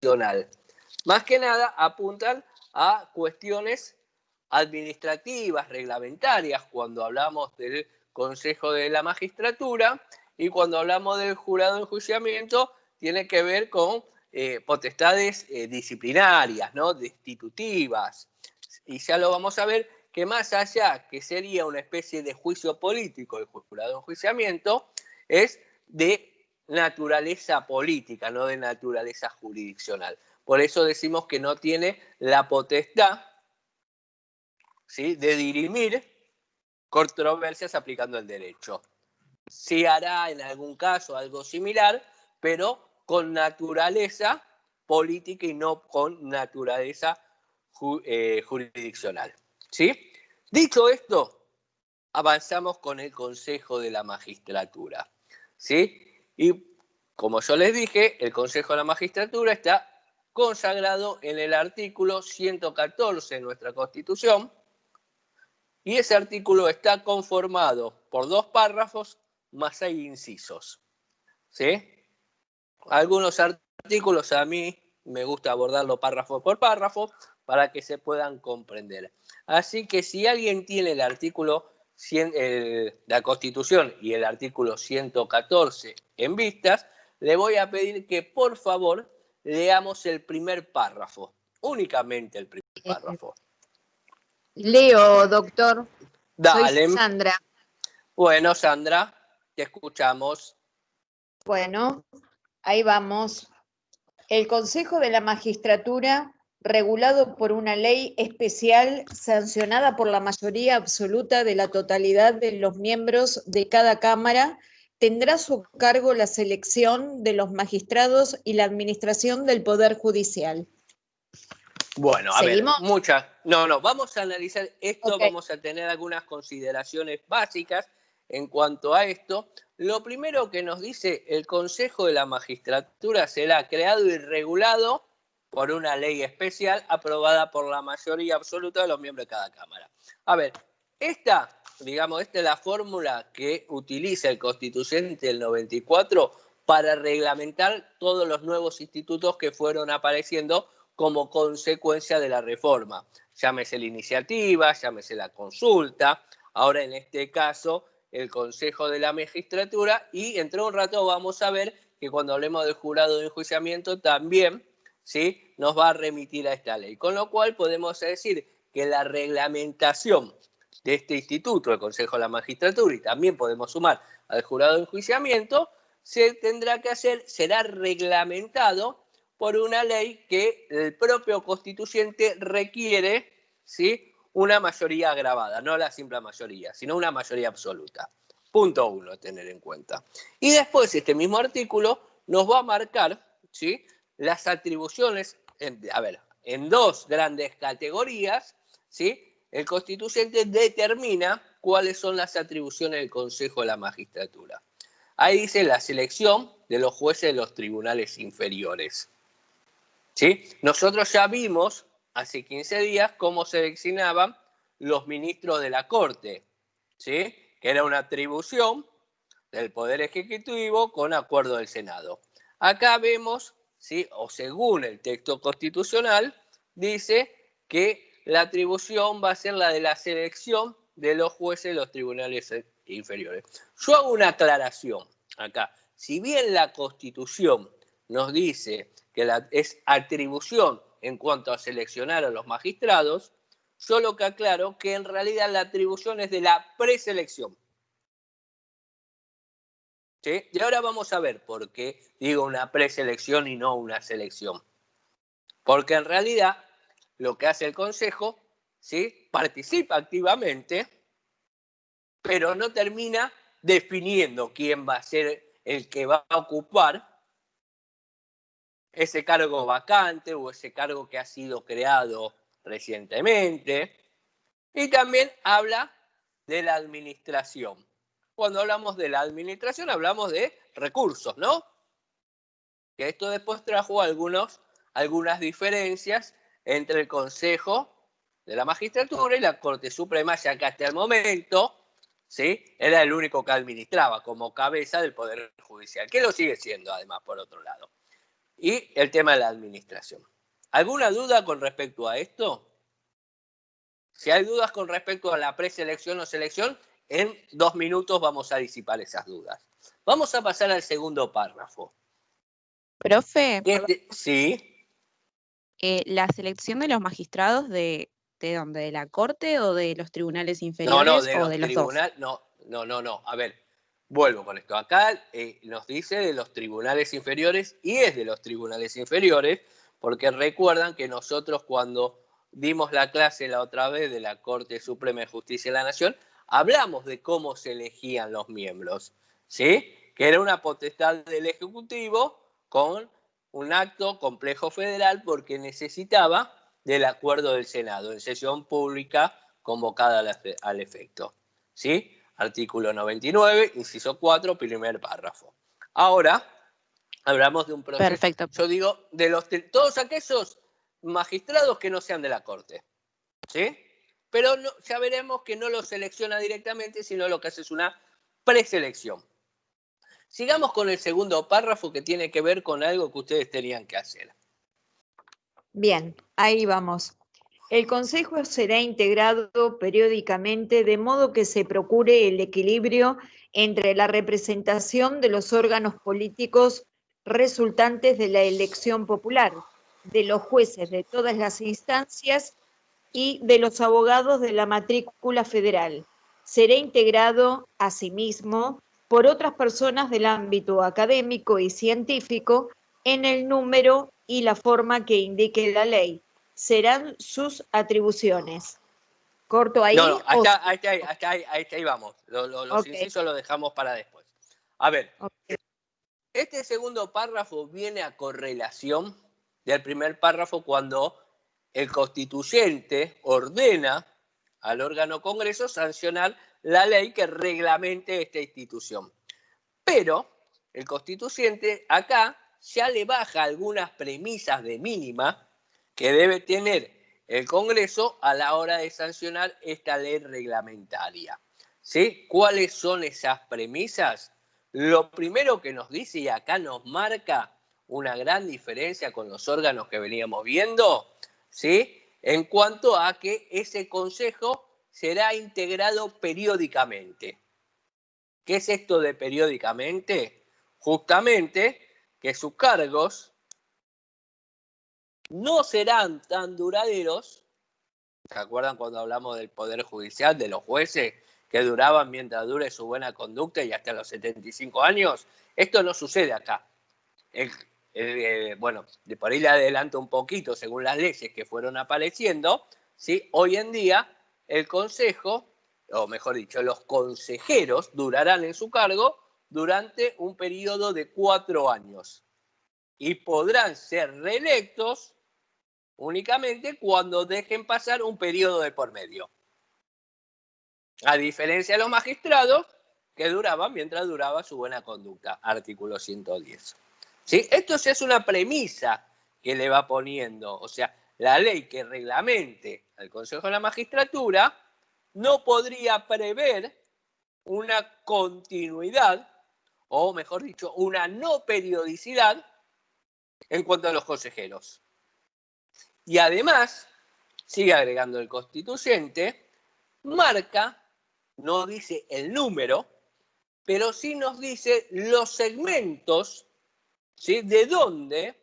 jurisdiccional. Más que nada apuntan a cuestiones administrativas, reglamentarias, cuando hablamos del Consejo de la Magistratura, y cuando hablamos del jurado de enjuiciamiento tiene que ver con potestades disciplinarias, ¿no? Destitutivas. Y ya lo vamos a ver que más allá que sería una especie de juicio político el jurado de enjuiciamiento, es de naturaleza política, no de naturaleza jurisdiccional. Por eso decimos que no tiene la potestad, ¿sí?, de dirimir controversias aplicando el derecho. Sí hará en algún caso algo similar, pero con naturaleza política y no con naturaleza jurisdiccional. ¿Sí? Dicho esto, avanzamos con el Consejo de la Magistratura. ¿Sí? Y como yo les dije, el Consejo de la Magistratura está consagrado en el artículo 114 de nuestra Constitución, y ese artículo está conformado por 2 párrafos más 6 incisos. ¿Sí? Algunos artículos a mí me gusta abordarlo párrafo por párrafo para que se puedan comprender. Así que si alguien tiene el artículo 100, la Constitución y el artículo 114 en vistas, le voy a pedir que por favor leamos el primer párrafo, únicamente el primer párrafo. Leo, doctor. Dale. Soy Sandra. Bueno, Sandra, te escuchamos. Bueno, ahí vamos. El Consejo de la Magistratura, regulado por una ley especial sancionada por la mayoría absoluta de la totalidad de los miembros de cada Cámara, tendrá a su cargo la selección de los magistrados y la administración del Poder Judicial. Bueno, a ver, vamos a analizar esto, Okay. Vamos a tener algunas consideraciones básicas en cuanto a esto. Lo primero que nos dice, el Consejo de la Magistratura será creado y regulado por una ley especial aprobada por la mayoría absoluta de los miembros de cada Cámara. A ver, esta es la fórmula que utiliza el Constituyente del 94 para reglamentar todos los nuevos institutos que fueron apareciendo como consecuencia de la reforma. Llámese la iniciativa, llámese la consulta, ahora en este caso el Consejo de la Magistratura, y entre un rato vamos a ver que cuando hablemos del jurado de enjuiciamiento también, ¿sí?, nos va a remitir a esta ley. Con lo cual podemos decir que la reglamentación de este instituto, el Consejo de la Magistratura, y también podemos sumar al jurado de enjuiciamiento, se tendrá que hacer, será reglamentado por una ley que el propio constituyente requiere, ¿sí?, una mayoría agravada, no la simple mayoría, sino una mayoría absoluta. Punto 1 a tener en cuenta. Y después este mismo artículo nos va a marcar, ¿sí?, las atribuciones, en 2 grandes categorías, ¿sí? El constituyente determina cuáles son las atribuciones del Consejo de la Magistratura. Ahí dice la selección de los jueces de los tribunales inferiores. ¿Sí? Nosotros ya vimos hace 15 días cómo se designaban los ministros de la Corte, ¿sí?, que era una atribución del Poder Ejecutivo con acuerdo del Senado. Acá vemos, ¿sí?, o según el texto constitucional, dice que la atribución va a ser la de la selección de los jueces de los tribunales inferiores. Yo hago una aclaración acá. Si bien la Constitución nos dice que es atribución en cuanto a seleccionar a los magistrados, yo lo que aclaro que en realidad la atribución es de la preselección. ¿Sí? Y ahora vamos a ver por qué digo una preselección y no una selección. Porque en realidad lo que hace el Consejo, ¿sí?, participa activamente, pero no termina definiendo quién va a ser el que va a ocupar ese cargo vacante o ese cargo que ha sido creado recientemente. Y también habla de la administración. Cuando hablamos de la administración hablamos de recursos, ¿no? Que esto después trajo algunas diferencias entre el Consejo de la Magistratura y la Corte Suprema, ya que hasta el momento, ¿sí?, era el único que administraba como cabeza del Poder Judicial, que lo sigue siendo además por otro lado. y el tema de la administración. ¿Alguna duda con respecto a esto? Si hay dudas con respecto a la preselección o selección, en 2 minutos vamos a disipar esas dudas. Vamos a pasar al segundo párrafo. Profe, Sí. ¿La selección de los magistrados de dónde? ¿De la Corte o de los tribunales inferiores de o los de los dos? No. A ver, vuelvo con esto. Acá nos dice de los tribunales inferiores y es de los tribunales inferiores, porque recuerdan que nosotros cuando dimos la clase la otra vez de la Corte Suprema de Justicia de la Nación, hablamos de cómo se elegían los miembros, ¿sí? Que era una potestad del Ejecutivo con un acto complejo federal porque necesitaba del acuerdo del Senado en sesión pública convocada al efecto. ¿Sí? Artículo 99, inciso 4, primer párrafo. Ahora hablamos de un proceso. Perfecto. Yo digo, de todos aquellos magistrados que no sean de la Corte. ¿Sí? Pero no, ya veremos que no los selecciona directamente, sino lo que hace es una preselección. Sigamos con el segundo párrafo que tiene que ver con algo que ustedes tenían que hacer. Bien, ahí vamos. El Consejo será integrado periódicamente de modo que se procure el equilibrio entre la representación de los órganos políticos resultantes de la elección popular, de los jueces de todas las instancias y de los abogados de la matrícula federal. Será integrado, asimismo, por otras personas del ámbito académico y científico en el número y la forma que indique la ley. Serán sus atribuciones. ¿Corto ahí? No, hasta ahí vamos. Los Okay. incisos los dejamos para después. A ver, Okay. este segundo párrafo viene a correlación del primer párrafo cuando el constituyente ordena al órgano Congreso sancionar la ley que reglamente esta institución. Pero el constituyente acá ya le baja algunas premisas de mínima que debe tener el Congreso a la hora de sancionar esta ley reglamentaria. ¿Sí? ¿Cuáles son esas premisas? Lo primero que nos dice, y acá nos marca una gran diferencia con los órganos que veníamos viendo, ¿sí? En cuanto a que ese consejo será integrado periódicamente. ¿Qué es esto de periódicamente? Justamente que sus cargos no serán tan duraderos. ¿Se acuerdan cuando hablamos del Poder Judicial, de los jueces que duraban mientras dure su buena conducta y hasta los 75 años? Esto no sucede acá. Bueno, de por ahí le adelanto un poquito según las leyes que fueron apareciendo, ¿sí? Hoy en día el Consejo, o mejor dicho, los consejeros durarán en su cargo durante un periodo de 4 años y podrán ser reelectos únicamente cuando dejen pasar un periodo de por medio. A diferencia de los magistrados que duraban mientras duraba su buena conducta, artículo 110. ¿Sí? Esto ya es una premisa que le va poniendo, o sea, la ley que reglamente al Consejo de la Magistratura no podría prever una continuidad, o mejor dicho, una no periodicidad en cuanto a los consejeros. Y además, sigue agregando el constituyente, marca, no dice el número, pero sí nos dice los segmentos, ¿sí? De dónde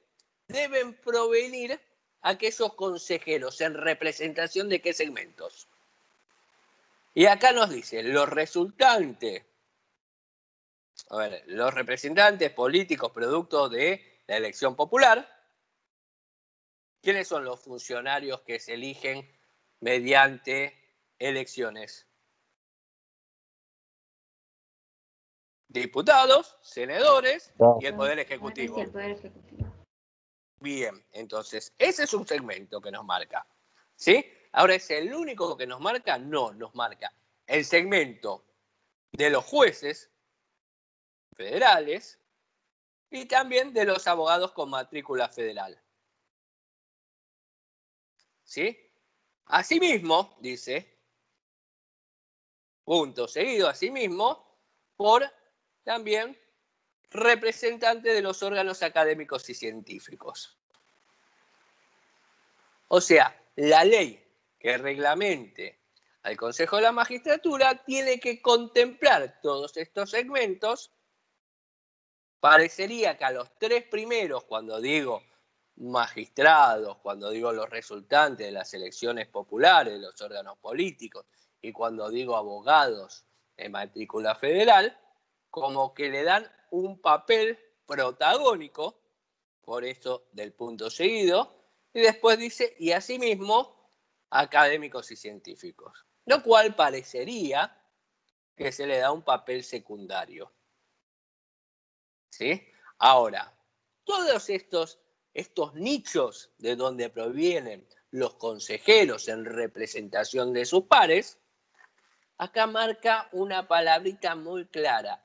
deben provenir aquellos consejeros, en representación de qué segmentos. Y acá nos dice, los representantes políticos producto de la elección popular. ¿Quiénes son los funcionarios que se eligen mediante elecciones? Diputados, senadores y el Poder Ejecutivo. Bien, entonces, ese es un segmento que nos marca. ¿Sí? Ahora, ¿es el único que nos marca? No, nos marca el segmento de los jueces federales y también de los abogados con matrícula federal. ¿Sí? Asimismo, dice, punto seguido, asimismo, por también representantes de los órganos académicos y científicos. O sea, la ley que reglamente al Consejo de la Magistratura tiene que contemplar todos estos segmentos. Parecería que a los tres primeros, cuando digo magistrados, cuando digo los resultantes de las elecciones populares de los órganos políticos y cuando digo abogados en matrícula federal, como que le dan un papel protagónico, por eso del punto seguido, y después dice, y asimismo, académicos y científicos, lo cual parecería que se le da un papel secundario. ¿Sí? Ahora, todos estos nichos de donde provienen los consejeros en representación de sus pares, acá marca una palabrita muy clara,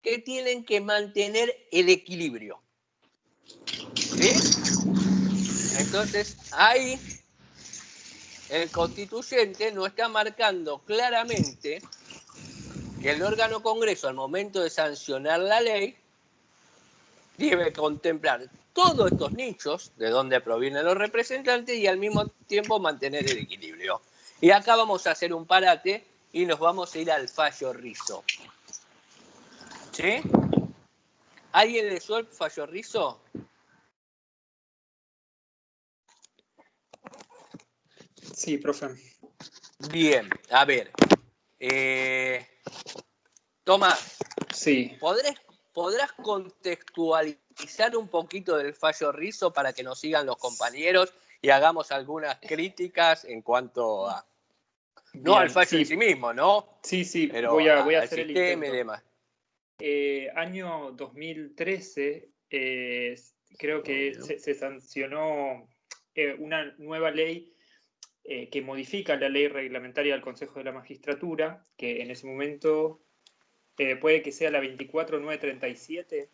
que tienen que mantener el equilibrio. ¿Sí? Entonces, ahí el constituyente nos está marcando claramente que el órgano Congreso, al momento de sancionar la ley, debe contemplar todos estos nichos de donde provienen los representantes y al mismo tiempo mantener el equilibrio. Y acá vamos a hacer un parate y nos vamos a ir al fallo Rizzo. ¿Sí? ¿Alguien le suena el fallo Rizzo? Sí, profe. Bien, a ver. Tomás, Sí. ¿podrás contextualizar un poquito del fallo Rizzo para que nos sigan los compañeros y hagamos algunas críticas en cuanto a... Bien, no al fallo sí. en sí mismo, ¿no? Sí, Pero voy a al hacer el sistema y intento. demás. Año 2013, creo que se sancionó una nueva ley que modifica la ley reglamentaria del Consejo de la Magistratura, que en ese momento puede que sea la 24937.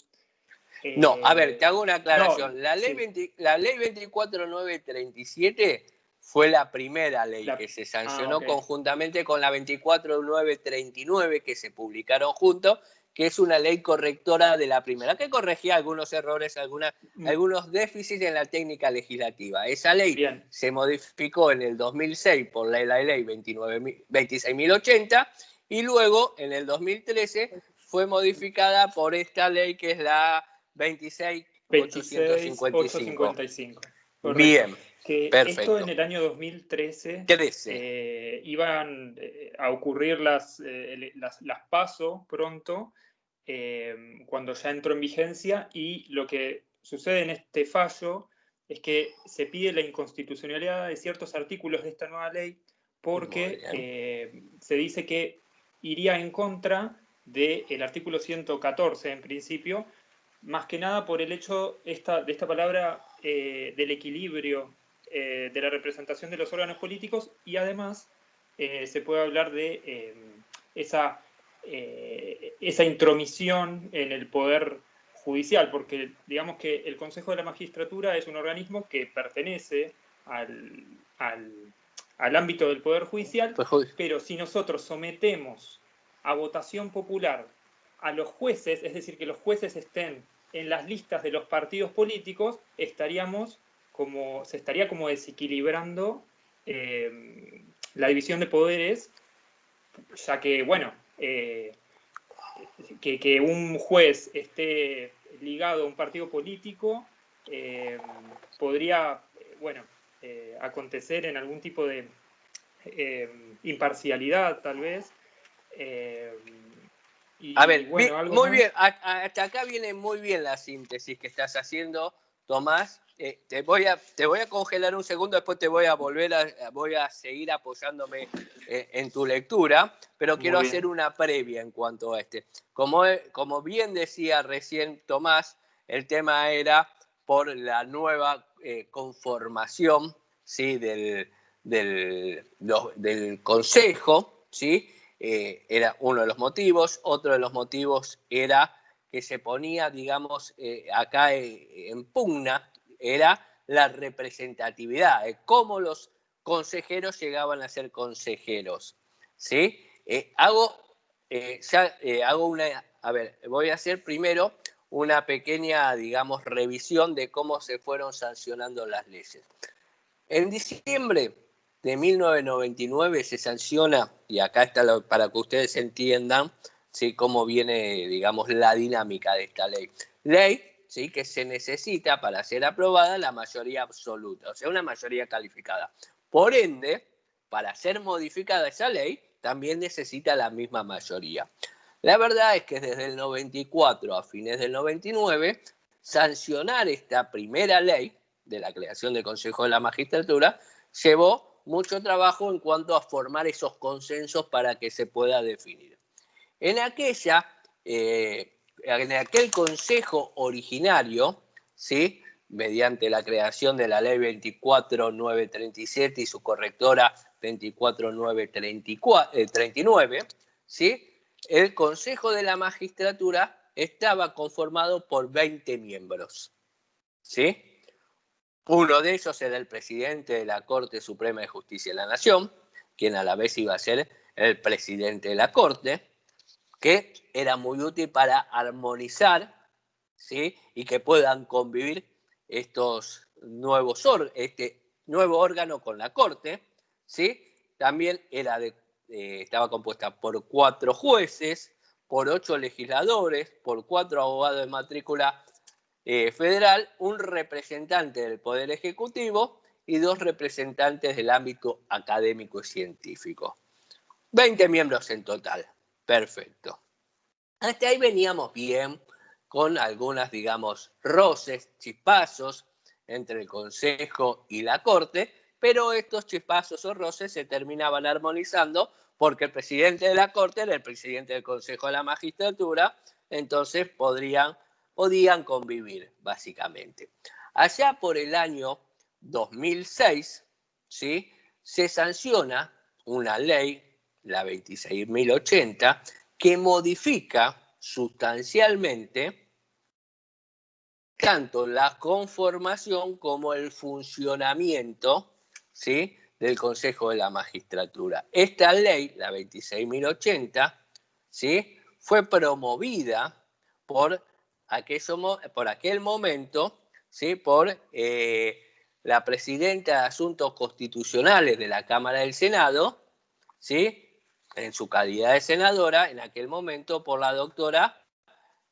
No, a ver, te hago una aclaración. No, La ley, sí. la ley 24937 fue la primera ley que se sancionó ok. conjuntamente con la 24939 que se publicaron juntos, que es una ley correctora de la primera, que corregía algunos errores, algunos déficits en la técnica legislativa. Esa ley Bien. se modificó en el 2006 por la ley 26.080 y luego en el 2013 fue modificada por esta ley que es la 26855. 26855. Bien, Que perfecto. esto en el año 2013 13. Iban a ocurrir las PASO pronto, cuando ya entró en vigencia, y lo que sucede en este fallo es que se pide la inconstitucionalidad de ciertos artículos de esta nueva ley porque se dice que iría en contra del artículo 114 en principio, más que nada por el hecho de esta palabra del equilibrio de la representación de los órganos políticos, y además se puede hablar de esa intromisión en el poder judicial, porque digamos que el Consejo de la Magistratura es un organismo que pertenece al ámbito del Poder Judicial, pero si nosotros sometemos a votación popular a los jueces, es decir, que los jueces estén en las listas de los partidos políticos, se estaría como desequilibrando la división de poderes, ya que, bueno, que un juez esté ligado a un partido político podría, acontecer en algún tipo de imparcialidad, tal vez. A ver, bueno, algo muy más. bien, hasta acá viene muy bien la síntesis que estás haciendo, Tomás. Te voy a congelar un segundo, después te voy a seguir apoyándome en tu lectura, pero quiero hacer una previa en cuanto a este. Como bien decía recién Tomás, el tema era por la nueva conformación, ¿sí? del Consejo, ¿sí? Era uno de los motivos. Otro de los motivos era que se ponía, digamos, acá en pugna, era la representatividad, cómo los consejeros llegaban a ser consejeros. ¿Sí? Voy a hacer primero una pequeña, digamos, revisión de cómo se fueron sancionando las leyes. En diciembre de 1999 se sanciona, y acá está para que ustedes entiendan, ¿sí?, cómo viene, digamos, la dinámica de esta ley. Ley, ¿sí?, que se necesita para ser aprobada la mayoría absoluta, o sea, una mayoría calificada. Por ende, para ser modificada esa ley, también necesita la misma mayoría. La verdad es que desde el 94 a fines del 99, sancionar esta primera ley de la creación del Consejo de la Magistratura llevó mucho trabajo en cuanto a formar esos consensos para que se pueda definir. En aquel consejo originario, ¿sí?, mediante la creación de la ley 24937 y su correctora 24939, ¿sí?, el Consejo de la Magistratura estaba conformado por 20 miembros, ¿sí? Uno de ellos era el presidente de la Corte Suprema de Justicia de la Nación, quien a la vez iba a ser el presidente de la Corte, que era muy útil para armonizar, ¿sí?, y que puedan convivir este nuevo órgano con la Corte, ¿sí? También estaba compuesta por 4 jueces, por 8 legisladores, por 4 abogados de matrícula federal, un representante del Poder Ejecutivo y 2 representantes del ámbito académico y científico. 20 miembros en total. Perfecto. Hasta ahí veníamos bien, con algunas, digamos, roces, chispazos entre el Consejo y la Corte, pero estos chispazos o roces se terminaban armonizando porque el presidente de la Corte era el presidente del Consejo de la Magistratura, entonces podían convivir, básicamente. Allá por el año 2006, ¿sí?, se sanciona una ley, la 26.080, que modifica sustancialmente tanto la conformación como el funcionamiento, ¿sí?, del Consejo de la Magistratura. Esta ley, la 26.080, ¿sí?, fue promovida por aquel momento, ¿sí?, por la presidenta de Asuntos Constitucionales de la Cámara del Senado, ¿sí?, en su calidad de senadora, en aquel momento por la doctora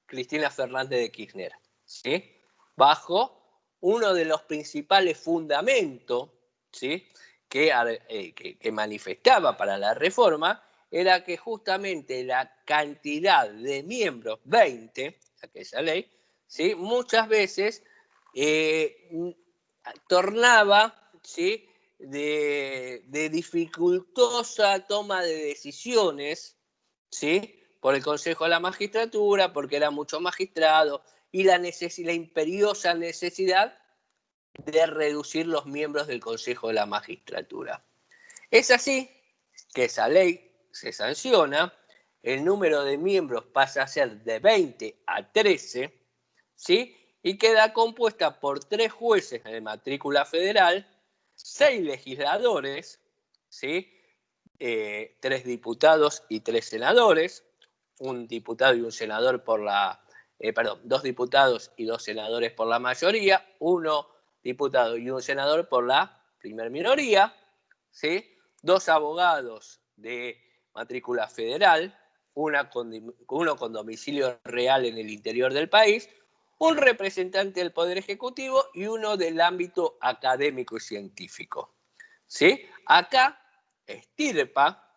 Cristina Fernández de Kirchner, ¿sí?, bajo uno de los principales fundamentos, ¿sí?, que manifestaba para la reforma, era que justamente la cantidad de miembros, 20, aquella ley, ¿sí?, muchas veces tornaba, ¿sí?, de dificultosa toma de decisiones, ¿sí?, por el Consejo de la Magistratura, porque era mucho magistrado, y la imperiosa necesidad de reducir los miembros del Consejo de la Magistratura. Es así que esa ley se sanciona, el número de miembros pasa a ser de 20 a 13, ¿sí?, y queda compuesta por 3 jueces de matrícula federal, 6 legisladores, ¿sí?, 3 diputados y 3 senadores, un diputado y un senador por la, 2 diputados y 2 senadores por la mayoría, 1 diputado y un senador por la primer minoría, ¿sí?, 2 abogados de matrícula federal, uno con domicilio real en el interior del país, un representante del Poder Ejecutivo y uno del ámbito académico y científico, ¿sí? Acá estirpa,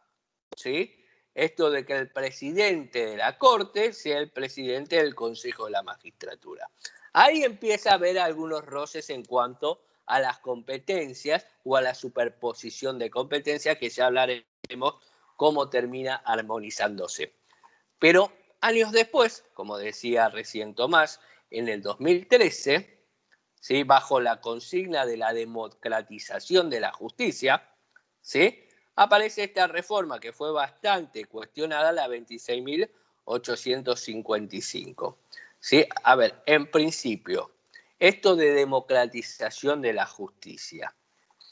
¿sí?, esto de que el presidente de la Corte sea el presidente del Consejo de la Magistratura. Ahí empieza a haber algunos roces en cuanto a las competencias o a la superposición de competencias, que ya hablaremos cómo termina armonizándose. Pero años después, como decía recién Tomás, en el 2013, ¿sí?, bajo la consigna de la democratización de la justicia, ¿sí?, aparece esta reforma que fue bastante cuestionada, la 26.855. ¿Sí? A ver, en principio, esto de democratización de la justicia,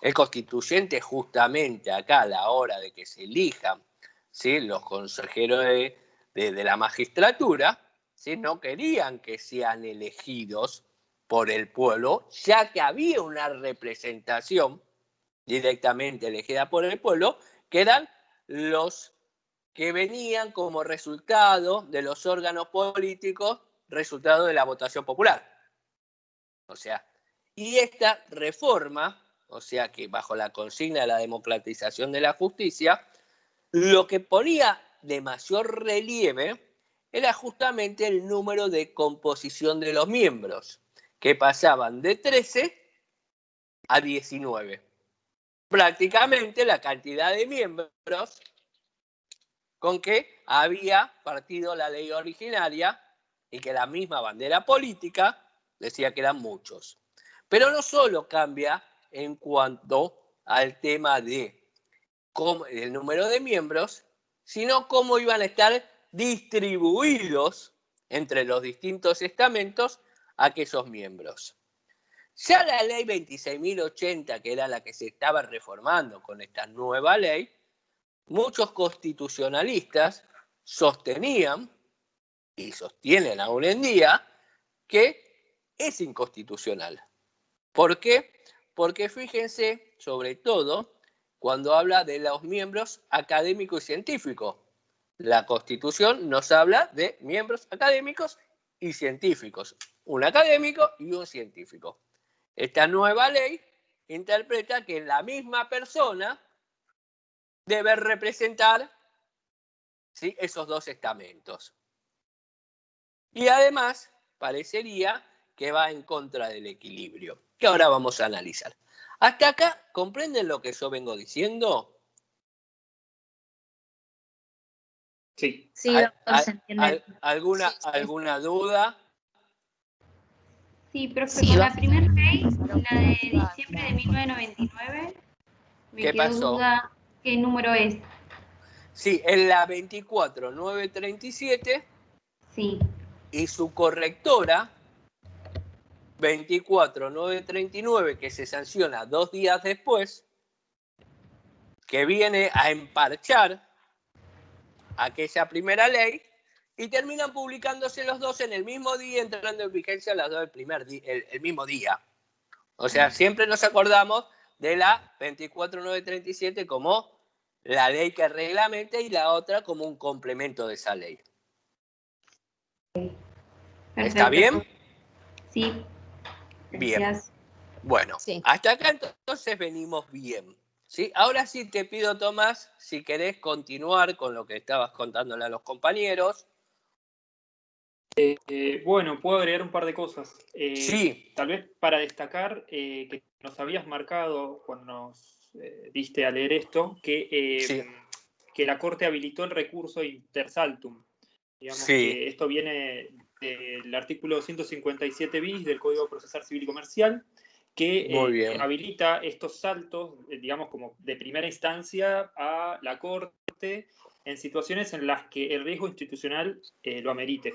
el constituyente justamente acá a la hora de que se elijan, ¿sí?, los consejeros de la magistratura, ¿sí? No querían que sean elegidos por el pueblo, ya que había una representación directamente elegida por el pueblo, que eran los que venían como resultado de los órganos políticos, resultado de la votación popular. O sea, y esta reforma, o sea que bajo la consigna de la democratización de la justicia, lo que ponía de mayor relieve era justamente el número de composición de los miembros, que pasaban de 13 a 19. Prácticamente la cantidad de miembros con que había partido la ley originaria y que la misma bandera política decía que eran muchos. Pero no solo cambia en cuanto al tema de el número de miembros, sino cómo iban a estar distribuidos entre los distintos estamentos aquellos miembros. Ya la ley 26.080, que era la que se estaba reformando con esta nueva ley, muchos constitucionalistas sostenían, y sostienen aún en día, que es inconstitucional. ¿Por qué? Porque fíjense, sobre todo, cuando habla de los miembros académicos y científicos. La Constitución nos habla de miembros académicos y científicos, un académico y un científico. Esta nueva ley interpreta que la misma persona debe representar, ¿sí?, esos dos estamentos. Y además, parecería que va en contra del equilibrio, que ahora vamos a analizar. ¿Hasta acá comprenden lo que yo vengo diciendo? Sí. Sí, doctor, se entiende. ¿Alguna duda? Sí, profe, con la primera ley, la de diciembre de 1999, me ¿Qué quedó pasó? duda qué número es. Sí, en la 24.937 Sí, y su correctora 24.939, que se sanciona 2 días después, que viene a emparchar aquella primera ley, y terminan publicándose los dos en el mismo día, entrando en vigencia las dos el mismo día. O sea, siempre nos acordamos de la 24.937 como la ley que reglamenta y la otra como un complemento de esa ley. perfecto. ¿Está bien? Sí, Bien. gracias. Bueno, Sí. hasta acá entonces venimos bien. ¿Sí? Ahora sí te pido, Tomás, si querés continuar con lo que estabas contándole a los compañeros. Bueno, puedo agregar un par de cosas. Sí. Tal vez para destacar que nos habías marcado cuando nos diste a leer esto, Sí. que la Corte habilitó el recurso inter saltum. Digamos Sí. que esto viene del artículo 157 bis del Código Procesal Civil y Comercial, que habilita estos saltos, digamos, como de primera instancia a la Corte en situaciones en las que el riesgo institucional lo amerite.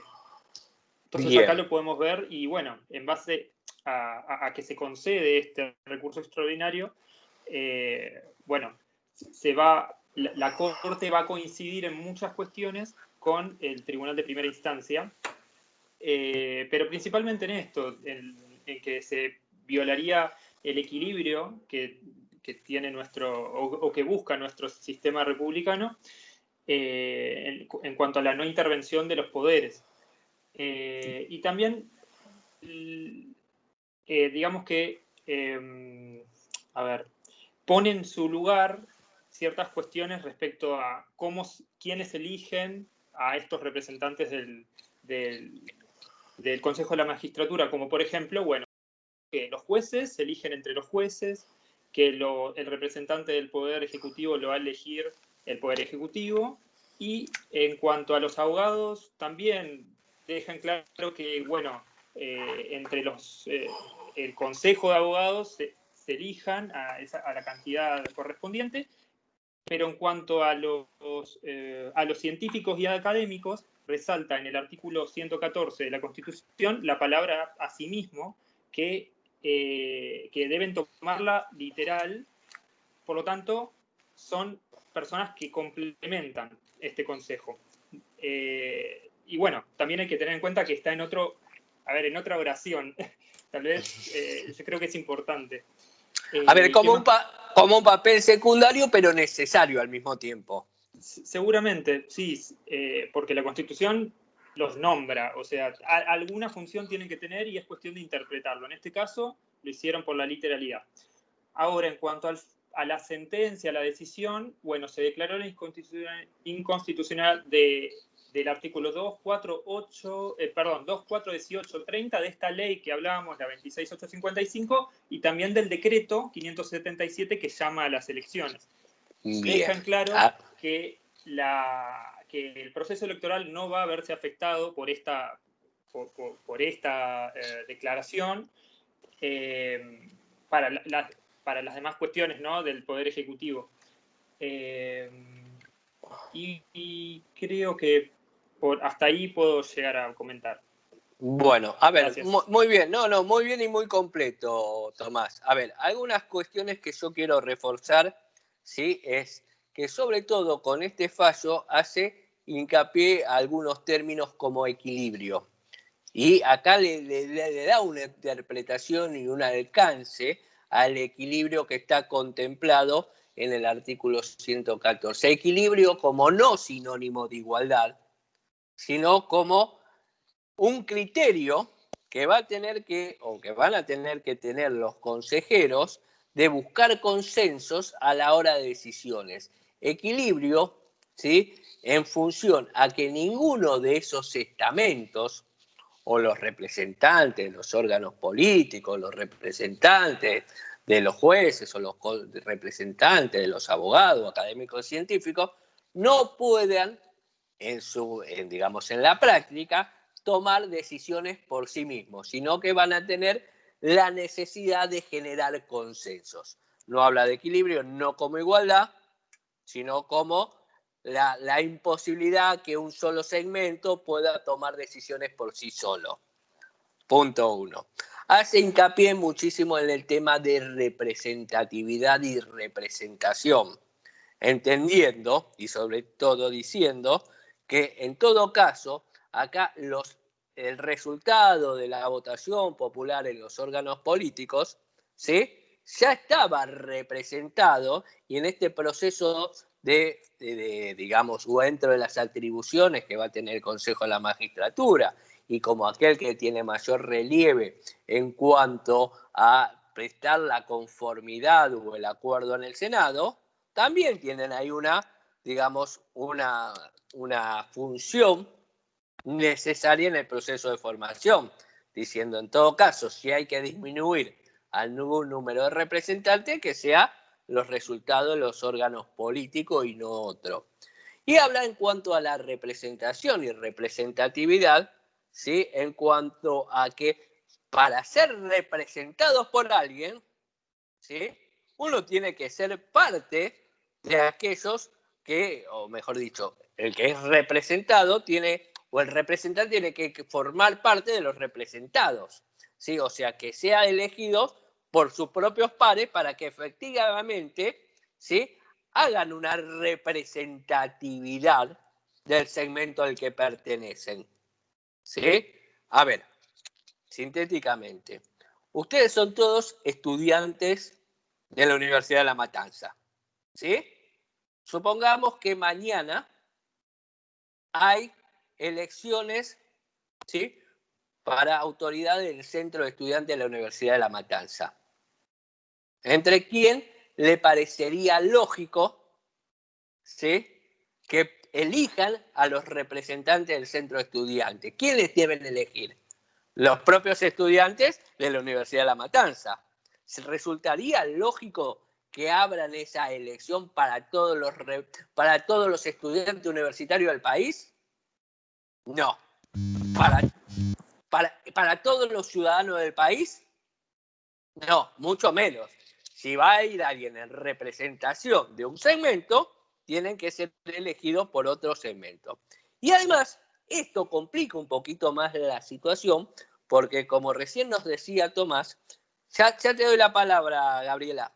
Entonces Bien. acá lo podemos ver y bueno, en base a que se concede este recurso extraordinario, bueno, la Corte va a coincidir en muchas cuestiones con el Tribunal de Primera Instancia, pero principalmente en esto, en que se violaría el equilibrio que tiene o que busca nuestro sistema republicano en cuanto a la no intervención de los poderes. Y también, digamos que, pone en su lugar ciertas cuestiones respecto a quiénes eligen a estos representantes del Consejo de la Magistratura, como por ejemplo, bueno, que los jueces se eligen entre los jueces, que el representante del Poder Ejecutivo lo va a elegir el Poder Ejecutivo, y en cuanto a los abogados, también dejan claro que, bueno, entre el Consejo de Abogados se elijan a la cantidad correspondiente, pero en cuanto a los científicos y académicos, resalta en el artículo 114 de la Constitución la palabra asimismo, que deben tomarla literal, por lo tanto, son personas que complementan este consejo. y bueno, también hay que tener en cuenta que está en otra oración. Tal vez yo creo que es importante. A ver, como un papel secundario, pero necesario al mismo tiempo. Seguramente, sí, porque la Constitución los nombra, o sea, alguna función tienen que tener y es cuestión de interpretarlo. En este caso, lo hicieron por la literalidad. Ahora, en cuanto a la sentencia, a la decisión, bueno, se declaró la inconstitucional del artículo 241830 de esta ley que hablábamos, la 26855, y también del decreto 577 que llama a las elecciones. Bien. Deja en claro que el proceso electoral no va a verse afectado por esta declaración para las demás cuestiones, ¿no?, del Poder Ejecutivo. Y creo que hasta ahí puedo llegar a comentar. Bueno, a ver, Gracias. muy bien, muy bien y muy completo, Tomás. A ver, algunas cuestiones que yo quiero reforzar, ¿sí? Es que sobre todo con este fallo hace hincapié a algunos términos como equilibrio. Y acá le da una interpretación y un alcance al equilibrio que está contemplado en el artículo 114. Equilibrio como no sinónimo de igualdad, sino como un criterio que van a tener que tener los consejeros de buscar consensos a la hora de decisiones. Equilibrio, ¿sí?, en función a que ninguno de esos estamentos o los representantes de los órganos políticos, los representantes de los jueces o los representantes de los abogados, académicos y científicos, no puedan, en la práctica, tomar decisiones por sí mismos, sino que van a tener la necesidad de generar consensos. No habla de equilibrio, no como igualdad, sino como la imposibilidad que un solo segmento pueda tomar decisiones por sí solo. Punto 1. Hace hincapié muchísimo en el tema de representatividad y representación, entendiendo y sobre todo diciendo que en todo caso acá el resultado de la votación popular en los órganos políticos, ¿sí?, ya estaba representado, y en este proceso o dentro de las atribuciones que va a tener el Consejo de la Magistratura, y como aquel que tiene mayor relieve en cuanto a prestar la conformidad o el acuerdo en el Senado, también tienen ahí una función necesaria en el proceso de formación, diciendo en todo caso, si hay que disminuir algún número de representantes, que sea los resultados de los órganos políticos y no otro. Y habla en cuanto a la representación y representatividad, ¿sí?, en cuanto a que para ser representados por alguien, ¿sí?, uno tiene que ser parte de aquellos que, o mejor dicho, el que es representado el representante tiene que formar parte de los representados, ¿sí? O sea, que sea elegido por sus propios pares para que efectivamente, ¿sí?, hagan una representatividad del segmento al que pertenecen, ¿sí? A ver, sintéticamente, ustedes son todos estudiantes de la Universidad de La Matanza, ¿sí? Supongamos que mañana hay elecciones, ¿sí?, para autoridad del Centro de Estudiantes de la Universidad de La Matanza. ¿Entre quién le parecería lógico, ¿sí?, que elijan a los representantes del Centro de Estudiantes? ¿Quiénes deben elegir? Los propios estudiantes de la Universidad de La Matanza. ¿Resultaría lógico que abran esa elección para todos los estudiantes universitarios del país? No. ¿Para todos los ciudadanos del país? No, mucho menos. Si va a ir alguien en representación de un segmento, tienen que ser elegidos por otro segmento. Y además, esto complica un poquito más la situación, porque como recién nos decía Tomás, ya te doy la palabra, Gabriela.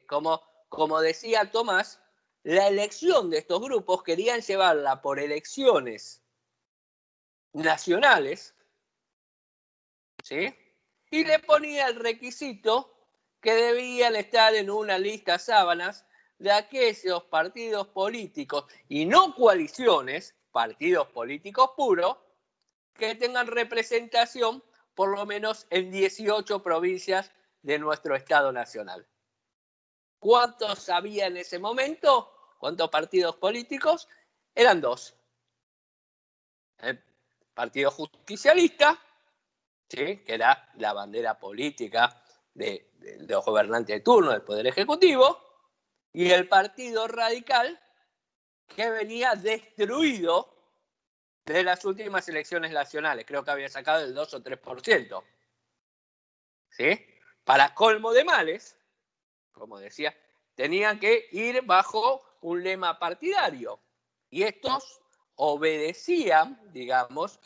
Como decía Tomás, la elección de estos grupos querían llevarla por elecciones nacionales, ¿sí? Y le ponía el requisito que debían estar en una lista sábanas de aquellos partidos políticos y no coaliciones, partidos políticos puros, que tengan representación por lo menos en 18 provincias de nuestro Estado Nacional. ¿Cuántos había en ese momento? ¿Cuántos partidos políticos? Eran 2. El Partido Justicialista, ¿sí?, que era la bandera política de los gobernantes de turno del Poder Ejecutivo, y el Partido Radical, que venía destruido de las últimas elecciones nacionales. Creo que había sacado el 2 o 3%. ¿Sí? Para colmo de males, como decía, tenían que ir bajo un lema partidario. Y estos obedecían, digamos,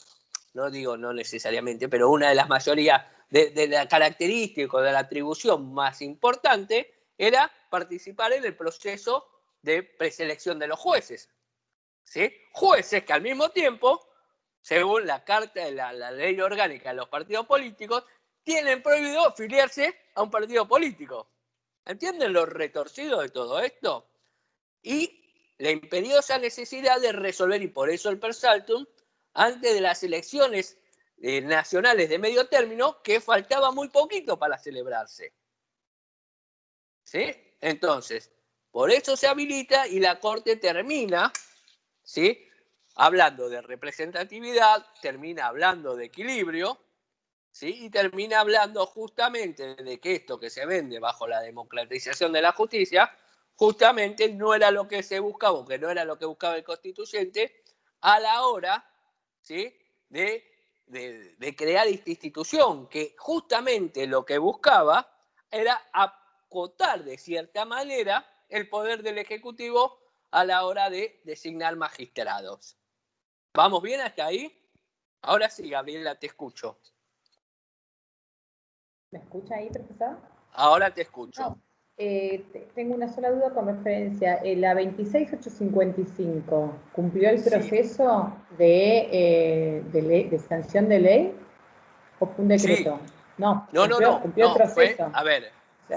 no digo no necesariamente, pero una de las mayorías de la característica, de la atribución más importante, era participar en el proceso de preselección de los jueces. ¿Sí? Jueces que al mismo tiempo, según la carta de la ley orgánica de los partidos políticos, tienen prohibido afiliarse a un partido político. ¿Entienden lo retorcido de todo esto? Y la imperiosa necesidad de resolver, y por eso el per saltum, antes de las elecciones nacionales de medio término, que faltaba muy poquito para celebrarse. ¿Sí? Entonces, por eso se habilita y la Corte termina, ¿sí?, hablando de representatividad, termina hablando de equilibrio, ¿sí?, y termina hablando justamente de que esto que se vende bajo la democratización de la justicia, justamente no era lo que se buscaba, o que no era lo que buscaba el constituyente a la hora, ¿sí?, de crear esta institución, que justamente lo que buscaba era acotar de cierta manera el poder del Ejecutivo a la hora de designar magistrados. ¿Vamos bien hasta ahí? Ahora sí, Gabriela, te escucho. ¿Me escucha ahí, profesor? Ahora te escucho. No, tengo una sola duda con referencia. La 26855, ¿cumplió el proceso de sanción de ley o fue un decreto? Sí. No, No. Cumplió el proceso.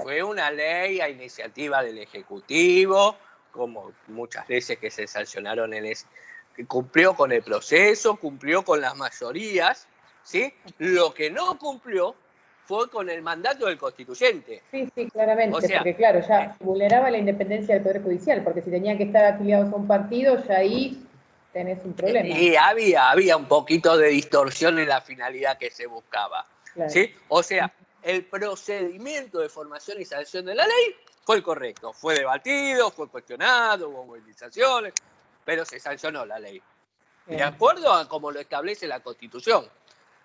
Fue una ley a iniciativa del Ejecutivo, como muchas veces que se sancionaron que cumplió con el proceso, cumplió con las mayorías, ¿sí? Lo que no cumplió fue con el mandato del constituyente. Sí, claramente, O sea, porque claro, ya vulneraba la independencia del Poder Judicial, porque si tenían que estar afiliados a un partido, ya ahí tenés un problema. Y había un poquito de distorsión en la finalidad que se buscaba. Claro. ¿Sí? O sea, el procedimiento de formación y sanción de la ley fue el correcto. Fue debatido, fue cuestionado, hubo movilizaciones, pero se sancionó la ley. Bien. De acuerdo a como lo establece la Constitución.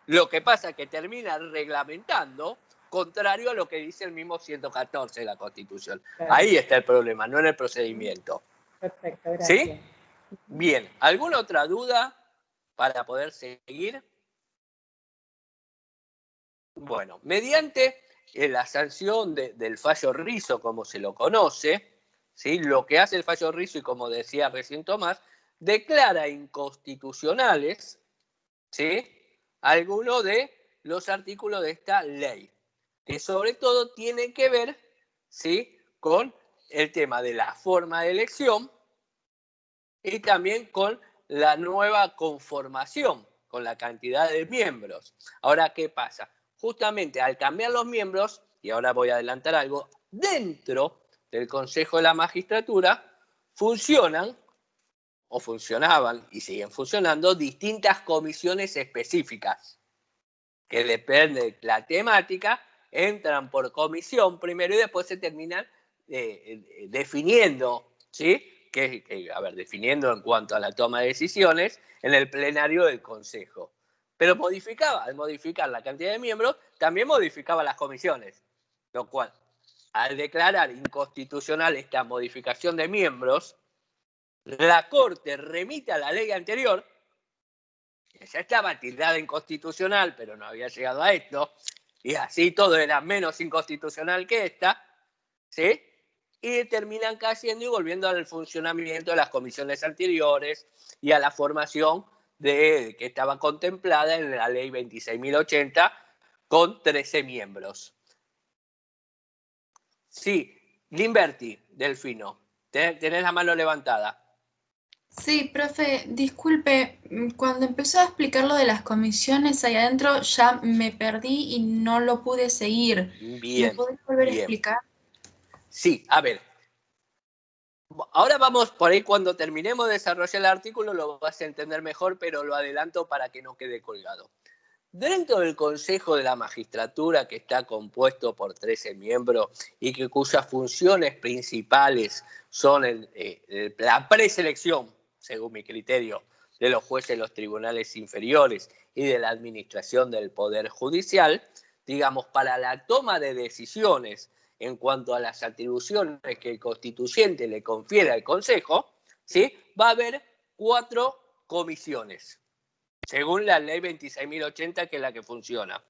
Lo que pasa es que termina reglamentando contrario a lo que dice el mismo 114 de la Constitución. Claro. Ahí está el problema, no en el procedimiento. Perfecto, gracias. ¿Sí? Bien, ¿alguna otra duda para poder seguir? Bueno, mediante la sanción del fallo Rizzo, como se lo conoce, ¿sí?, lo que hace el fallo Rizzo, y como decía recién Tomás, declara inconstitucionales, ¿sí?, algunos de los artículos de esta ley, que sobre todo tienen que ver, ¿sí?, con el tema de la forma de elección y también con la nueva conformación, con la cantidad de miembros. Ahora, ¿qué pasa? Justamente al cambiar los miembros, y ahora voy a adelantar algo, dentro del Consejo de la Magistratura funcionan, o funcionaban y siguen funcionando, distintas comisiones específicas, que depende de la temática, entran por comisión primero y después se terminan definiendo, ¿sí?, definiendo en cuanto a la toma de decisiones en el plenario del Consejo. Pero al modificar la cantidad de miembros, también modificaba las comisiones, lo cual, al declarar inconstitucional esta modificación de miembros, la Corte remite a la ley anterior, que ya estaba tildada inconstitucional, pero no había llegado a esto, y así todo era menos inconstitucional que esta, ¿sí?, y terminan cayendo y volviendo al funcionamiento de las comisiones anteriores y a la formación que estaba contemplada en la ley 26.080 con 13 miembros. Sí, Limberti, Delfino, tenés la mano levantada. Sí, profe, disculpe, cuando empezó a explicar lo de las comisiones ahí adentro ya me perdí y no lo pude seguir. Bien, ¿Me podés volver a bien. explicar? Sí, a ver. Ahora vamos, por ahí cuando terminemos de desarrollar el artículo lo vas a entender mejor, pero lo adelanto para que no quede colgado. Dentro del Consejo de la Magistratura, que está compuesto por 13 miembros y cuyas funciones principales son la preselección, según mi criterio, de los jueces de los tribunales inferiores y de la administración del Poder Judicial, digamos, para la toma de decisiones en cuanto a las atribuciones que el constituyente le confiere al Consejo, ¿sí? Va a haber 4 comisiones, según la ley 26.080, que es la que funciona.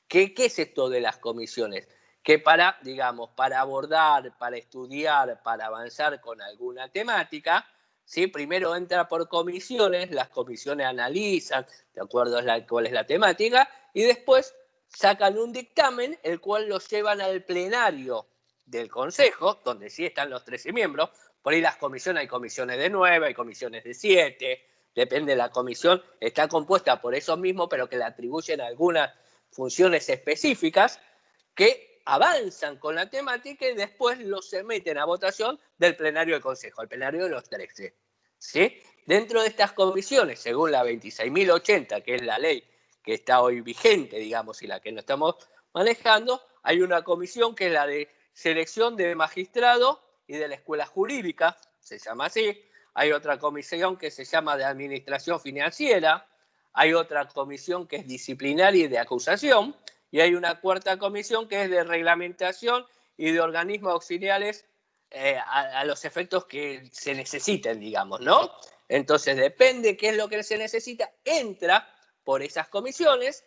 ¿Qué es esto de las comisiones? Que para, digamos, para abordar, para estudiar, para avanzar con alguna temática, ¿sí? Primero entra por comisiones, las comisiones analizan, de acuerdo a cuál es la temática, y después sacan un dictamen, el cual lo llevan al plenario del Consejo, donde sí están los 13 miembros. Por ahí las comisiones, hay comisiones de 9, hay comisiones de 7, depende de la comisión, está compuesta por esos mismos, pero que le atribuyen algunas funciones específicas que avanzan con la temática y después lo someten a votación del plenario del Consejo, el plenario de los 13. ¿Sí? Dentro de estas comisiones, según la 26.080, que es la ley que está hoy vigente, digamos, y la que no estamos manejando, hay una comisión que es la de selección de magistrado y de la escuela jurídica, se llama así. Hay otra comisión que se llama de administración financiera, hay otra comisión que es disciplinaria y de acusación, y hay una cuarta comisión que es de reglamentación y de organismos auxiliares a los efectos que se necesiten, digamos, ¿no? Entonces, depende qué es lo que se necesita, entra por esas comisiones,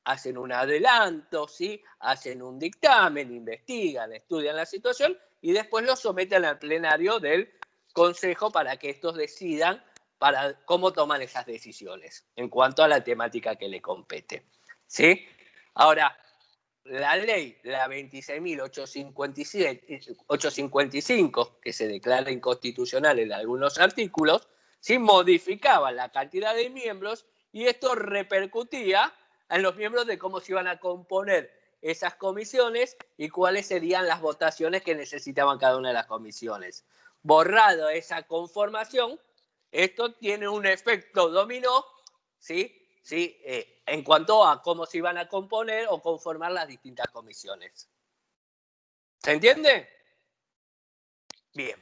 hacen un adelanto, ¿sí? Hacen un dictamen, investigan, estudian la situación y después lo someten al plenario del Consejo para que estos decidan para cómo toman esas decisiones en cuanto a la temática que le compete, ¿sí? Ahora, la ley, la 26.855, que se declara inconstitucional en algunos artículos, ¿sí? Modificaba la cantidad de miembros y esto repercutía en los miembros de cómo se iban a componer esas comisiones y cuáles serían las votaciones que necesitaban cada una de las comisiones. Borrado esa conformación, esto tiene un efecto dominó, ¿sí? ¿Sí? En cuanto a cómo se iban a componer o conformar las distintas comisiones. ¿Se entiende? Bien.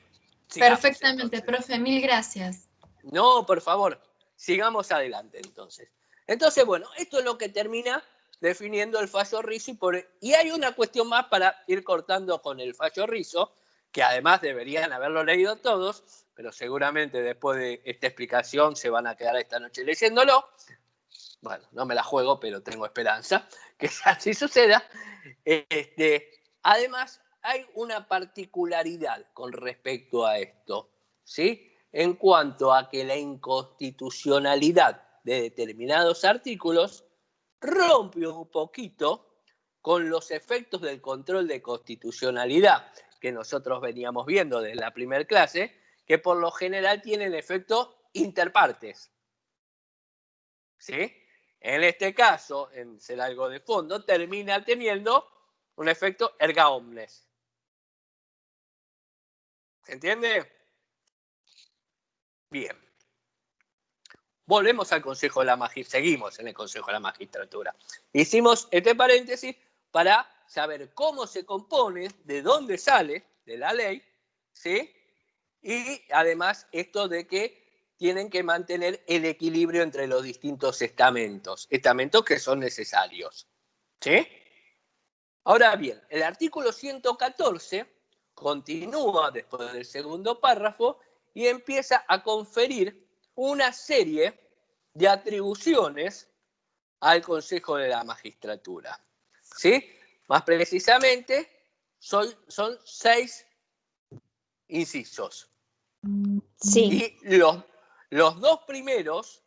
Perfectamente, profe, mil gracias. No, por favor, sigamos adelante entonces. Entonces, bueno, esto es lo que termina definiendo el fallo Rizzo y hay una cuestión más para ir cortando con el fallo Rizzo, que además deberían haberlo leído todos, pero seguramente después de esta explicación se van a quedar esta noche leyéndolo. Bueno, no me la juego, pero tengo esperanza que así suceda. Además, hay una particularidad con respecto a esto, ¿sí? En cuanto a que la inconstitucionalidad de determinados artículos rompe un poquito con los efectos del control de constitucionalidad que nosotros veníamos viendo desde la primera clase, que por lo general tienen efectos interpartes, ¿sí? En este caso, en ser algo de fondo, termina teniendo un efecto erga omnes. ¿Se entiende? Bien. Volvemos al Consejo de la Magistratura. Seguimos en el Consejo de la Magistratura. Hicimos este paréntesis para saber cómo se compone, de dónde sale de la ley, ¿sí? Y además esto de que tienen que mantener el equilibrio entre los distintos estamentos que son necesarios, ¿sí? Ahora bien, el artículo 114 continúa después del segundo párrafo y empieza a conferir una serie de atribuciones al Consejo de la Magistratura, ¿sí? Más precisamente, son 6 incisos. Sí. Y los dos primeros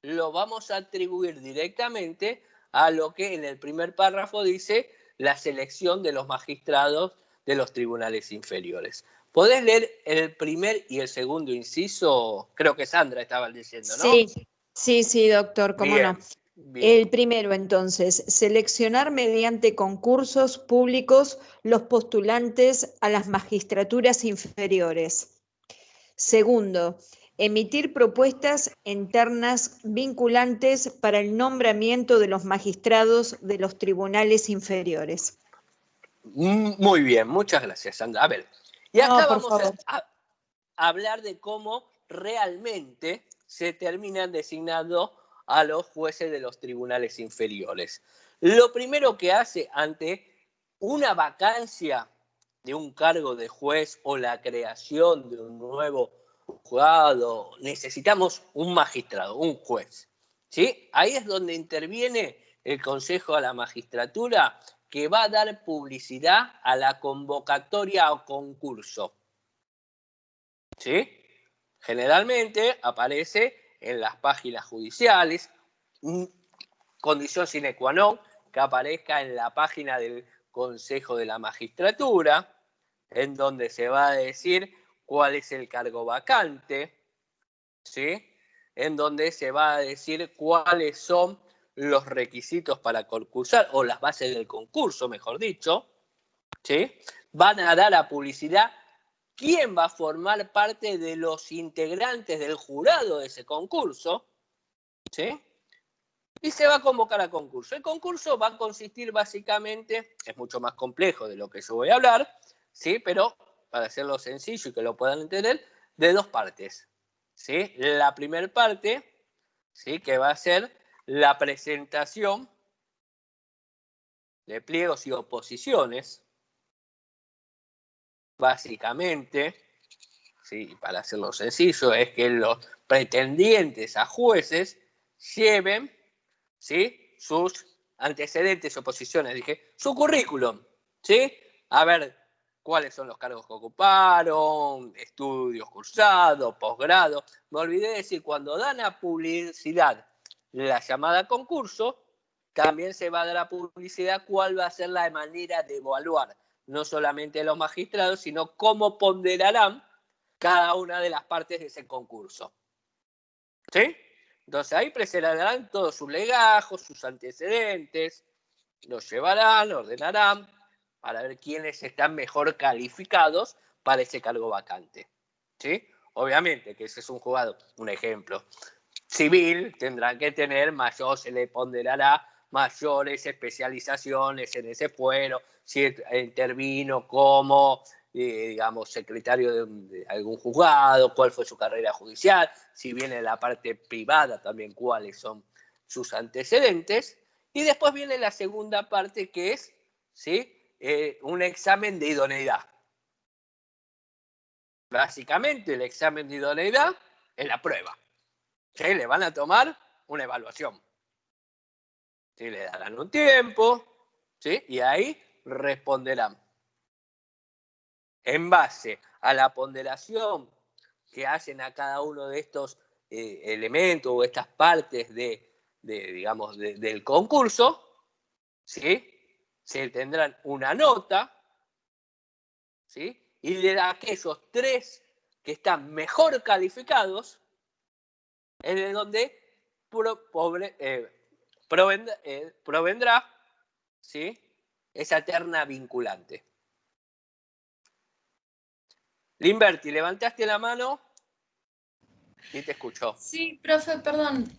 lo vamos a atribuir directamente a lo que en el primer párrafo dice la selección de los magistrados de los tribunales inferiores. ¿Podés leer el primer y el segundo inciso? Creo que Sandra estaba diciendo, ¿no? Sí, doctor, cómo no. Bien. El primero, entonces, seleccionar mediante concursos públicos los postulantes a las magistraturas inferiores. Segundo, emitir propuestas internas vinculantes para el nombramiento de los magistrados de los tribunales inferiores. Muy bien, muchas gracias, Sandra. A ver, y acá vamos a hablar de cómo realmente se terminan designando a los jueces de los tribunales inferiores. Lo primero que hace ante una vacancia de un cargo de juez o la creación de un nuevo juzgado, necesitamos un magistrado, un juez, ¿sí? Ahí es donde interviene el Consejo de la Magistratura, que va a dar publicidad a la convocatoria o concurso, ¿sí? Generalmente aparece en las páginas judiciales, condición sine qua non, que aparezca en la página del Consejo de la Magistratura, en donde se va a decir cuál es el cargo vacante, ¿sí? En donde se va a decir cuáles son los requisitos para concursar, o las bases del concurso, mejor dicho, ¿sí? Van a dar a publicidad quién va a formar parte de los integrantes del jurado de ese concurso, ¿sí? Y se va a convocar a concurso. El concurso va a consistir básicamente, es mucho más complejo de lo que yo voy a hablar, ¿sí? Pero para hacerlo sencillo y que lo puedan entender, de dos partes, ¿sí? La primera parte, ¿sí? Que va a ser la presentación de pliegos y oposiciones, básicamente, ¿sí? Para hacerlo sencillo, es que los pretendientes a jueces lleven, ¿sí? Sus antecedentes, oposiciones, dije, su currículum, ¿sí? A ver cuáles son los cargos que ocuparon, estudios cursados, posgrado. Me olvidé de decir, cuando dan a publicidad la llamada concurso, también se va a dar a publicidad cuál va a ser la manera de evaluar, no solamente los magistrados, sino cómo ponderarán cada una de las partes de ese concurso, ¿sí? Entonces ahí presentarán todos sus legajos, sus antecedentes, los llevarán, ordenarán para ver quiénes están mejor calificados para ese cargo vacante, ¿sí? Obviamente que ese es un juzgado, un ejemplo civil, tendrán que tener mayor, se le ponderará mayores especializaciones en ese fuero, si intervino como digamos, secretario de algún juzgado, cuál fue su carrera judicial, si viene la parte privada también cuáles son sus antecedentes, y después viene la segunda parte que es, ¿sí? Un examen de idoneidad. Básicamente el examen de idoneidad es la prueba, ¿sí? Le van a tomar una evaluación, ¿sí? Le darán un tiempo, ¿sí? Y ahí responderán. En base a la ponderación que hacen a cada uno de estos elementos o estas partes digamos, del concurso, ¿sí? Se tendrán una nota, ¿sí? Y de aquellos tres que están mejor calificados, es de donde provendrá, ¿sí? Esa terna vinculante. Limberti, levantaste la mano y te escuchó. Sí, profe, perdón.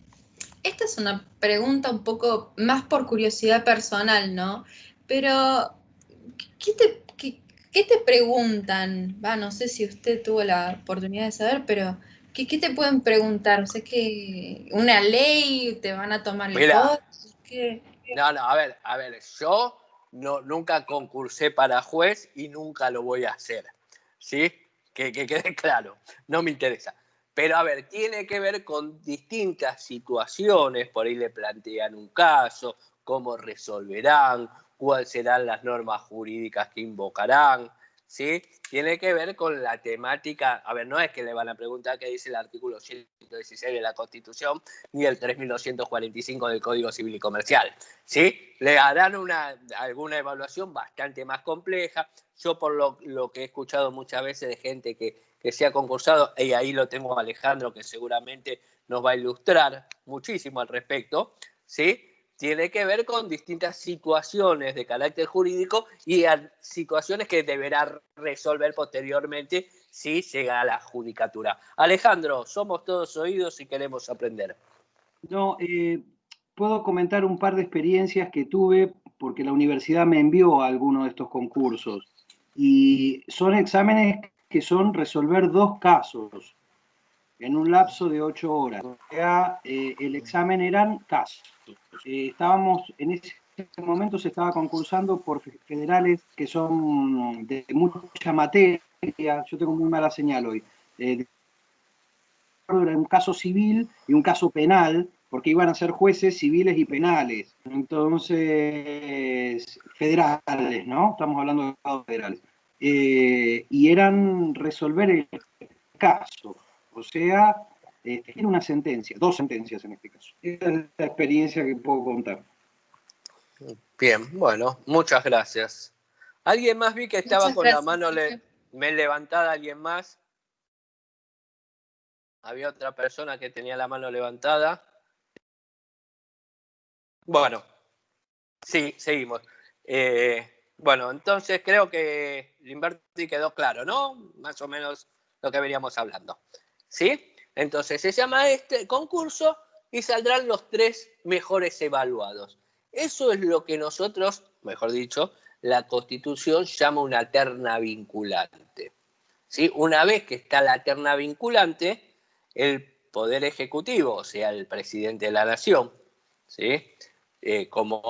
Esta es una pregunta un poco más por curiosidad personal, ¿no? Pero, ¿qué te preguntan? No sé si usted tuvo la oportunidad de saber, pero ¿qué te pueden preguntar? O sea, que una ley, te van a tomar el Mira, ¿qué? no, a ver, yo nunca concursé para juez y nunca lo voy a hacer, ¿sí? Que quede claro, no me interesa. Pero a ver, tiene que ver con distintas situaciones, por ahí le plantean un caso, cómo resolverán, cuáles serán las normas jurídicas que invocarán, ¿sí? Tiene que ver con la temática. A ver, no es que le van a preguntar qué dice el artículo 116 de la Constitución ni el 3245 del Código Civil y Comercial, ¿sí? Le harán alguna evaluación bastante más compleja. Yo por lo que he escuchado muchas veces de gente que se ha concursado, y ahí lo tengo a Alejandro, que seguramente nos va a ilustrar muchísimo al respecto, ¿sí? Tiene que ver con distintas situaciones de carácter jurídico y situaciones que deberá resolver posteriormente si llega a la judicatura. Alejandro, somos todos oídos y queremos aprender. No, puedo comentar un par de experiencias que tuve porque la universidad me envió a alguno de estos concursos y son exámenes que son resolver 2 casos en un lapso de 8 horas. O sea, el examen eran casos. Estábamos, en ese momento se estaba concursando por federales que son de mucha materia. Yo tengo muy mala señal hoy. Era un caso civil y un caso penal, porque iban a ser jueces civiles y penales. Entonces, federales, ¿no? Estamos hablando de estados federales. Y eran resolver el caso. O sea, era una sentencia, 2 sentencias en este caso. Esa es la experiencia que puedo contar. Bien, bueno, muchas gracias. ¿Alguien más vi que estaba Muchas con gracias, la mano profe. levantada? ¿Alguien más? Había otra persona que tenía la mano levantada. Bueno, sí, seguimos. Bueno, entonces creo que Limberti quedó claro, ¿no? Más o menos lo que veníamos hablando. ¿Sí? Entonces se llama este concurso y saldrán los 3 mejores evaluados. Eso es lo que nosotros, mejor dicho, la Constitución llama una terna vinculante. ¿Sí? Una vez que está la terna vinculante, el Poder Ejecutivo, o sea, el presidente de la Nación, ¿sí? Como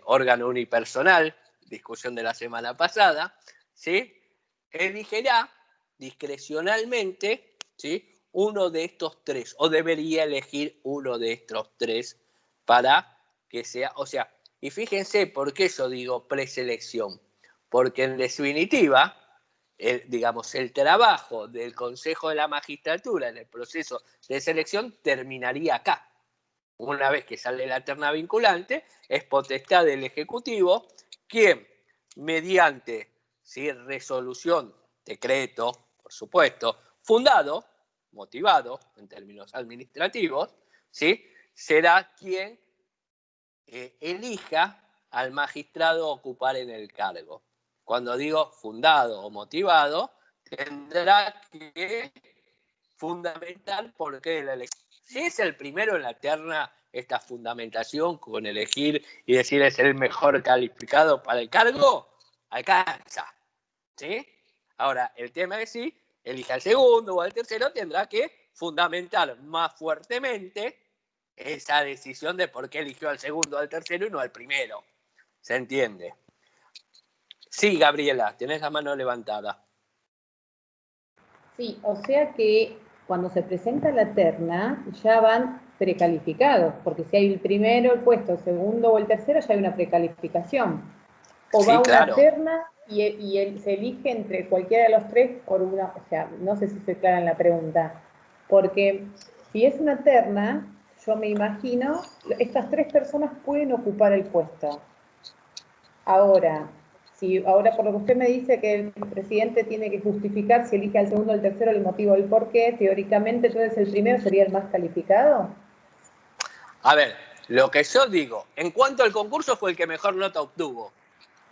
órgano unipersonal, discusión de la semana pasada, ¿sí? Elegirá discrecionalmente, ¿sí? Uno de estos 3, o debería elegir uno de estos 3 para que sea, o sea, y fíjense por qué yo digo preselección, porque en definitiva, digamos, el trabajo del Consejo de la Magistratura en el proceso de selección terminaría acá. Una vez que sale la terna vinculante, es potestad del Ejecutivo, quien, mediante resolución, decreto, por supuesto, fundado, motivado en términos administrativos, ¿sí? Será quien elija al magistrado a ocupar en el cargo. Cuando digo fundado o motivado, tendrá que fundamental por qué la elección. Si es el primero en la terna, esta fundamentación con elegir y decir es el mejor calificado para el cargo, alcanza. ¿Sí? Ahora, el tema es si elija al segundo o al tercero, tendrá que fundamentar más fuertemente esa decisión de por qué eligió al segundo o al tercero y no al primero. ¿Se entiende? Sí, Gabriela, tenés la mano levantada. Sí, o sea que cuando se presenta la terna ya van precalificados, porque si hay el primero, el puesto, el segundo o el tercero, ya hay una precalificación. O Sí, va claro. una terna y él se elige entre cualquiera de los 3 por una, o sea, no sé si estoy clara en la pregunta, porque si es una terna, yo me imagino, estas 3 personas pueden ocupar el puesto. Ahora por lo que usted me dice que el presidente tiene que justificar si elige al segundo o al tercero el motivo del por qué, teóricamente entonces el primero sería el más calificado. A ver, lo que yo digo, en cuanto al concurso fue el que mejor nota obtuvo.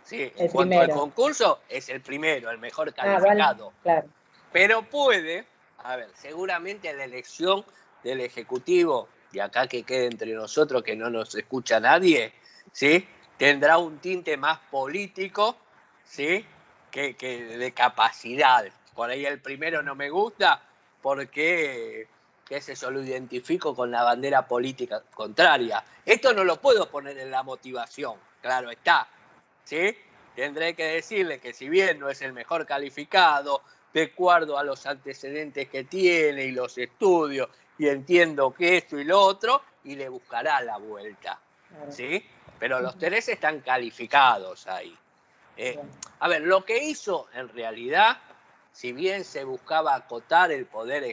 Sí, en cuanto al concurso es el primero, el mejor calificado. Vale, claro. Pero puede, a ver, seguramente la elección del Ejecutivo, y acá que quede entre nosotros que no nos escucha nadie, ¿sí? Tendrá un tinte más político, ¿sí? que de capacidad. Por ahí el primero no me gusta porque, qué sé yo, lo identifico con la bandera política contraria. Esto no lo puedo poner en la motivación, claro está, ¿sí? Tendré que decirle que si bien no es el mejor calificado, de acuerdo a los antecedentes que tiene y los estudios, y entiendo que esto y lo otro, y le buscará la vuelta, ¿sí? Pero los 3 están calificados ahí. A ver, lo que hizo en realidad, si bien se buscaba acotar el poder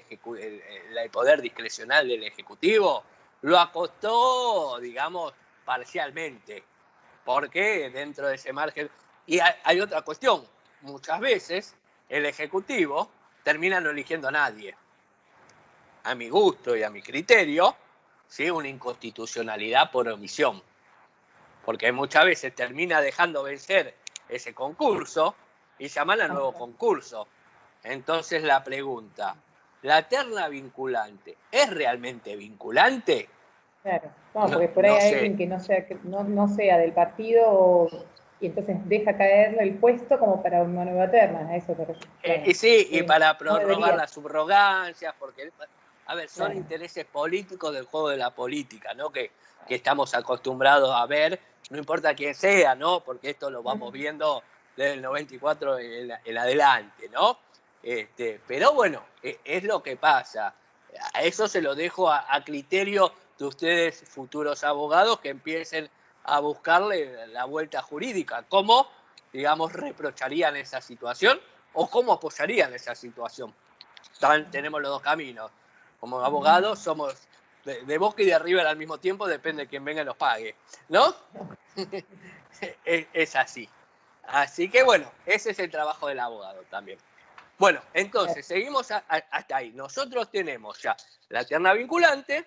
discrecional del Ejecutivo, lo acotó, digamos, parcialmente. Porque dentro de ese margen... Y hay otra cuestión. Muchas veces el Ejecutivo termina no eligiendo a nadie. A mi gusto y a mi criterio, ¿sí? Una inconstitucionalidad por omisión. Porque muchas veces termina dejando vencer ese concurso y llaman a nuevo concurso. Entonces la pregunta, ¿la terna vinculante es realmente vinculante? Claro, no, porque por ahí No hay sé. alguien que no sea del partido y entonces deja caer el puesto como para una nueva terna, a eso te refieres. Y sí, y para no prorrogar debería. las subrogancias, porque, a ver, son Claro. intereses políticos del juego de la política, ¿no? Que estamos acostumbrados a ver, no importa quién sea, ¿no? Porque esto lo vamos viendo desde el 94 en adelante, ¿no? Pero bueno, es lo que pasa. A eso se lo dejo a criterio de ustedes, futuros abogados, que empiecen a buscarle la vuelta jurídica. ¿Cómo, digamos, reprocharían esa situación o cómo apoyarían esa situación? Tenemos los dos caminos. Como abogados somos de Boca y de River al mismo tiempo, depende de quién venga y nos pague, ¿no? Es así. Así que bueno, ese es el trabajo del abogado también. Bueno, entonces, seguimos hasta ahí. Nosotros tenemos ya la terna vinculante,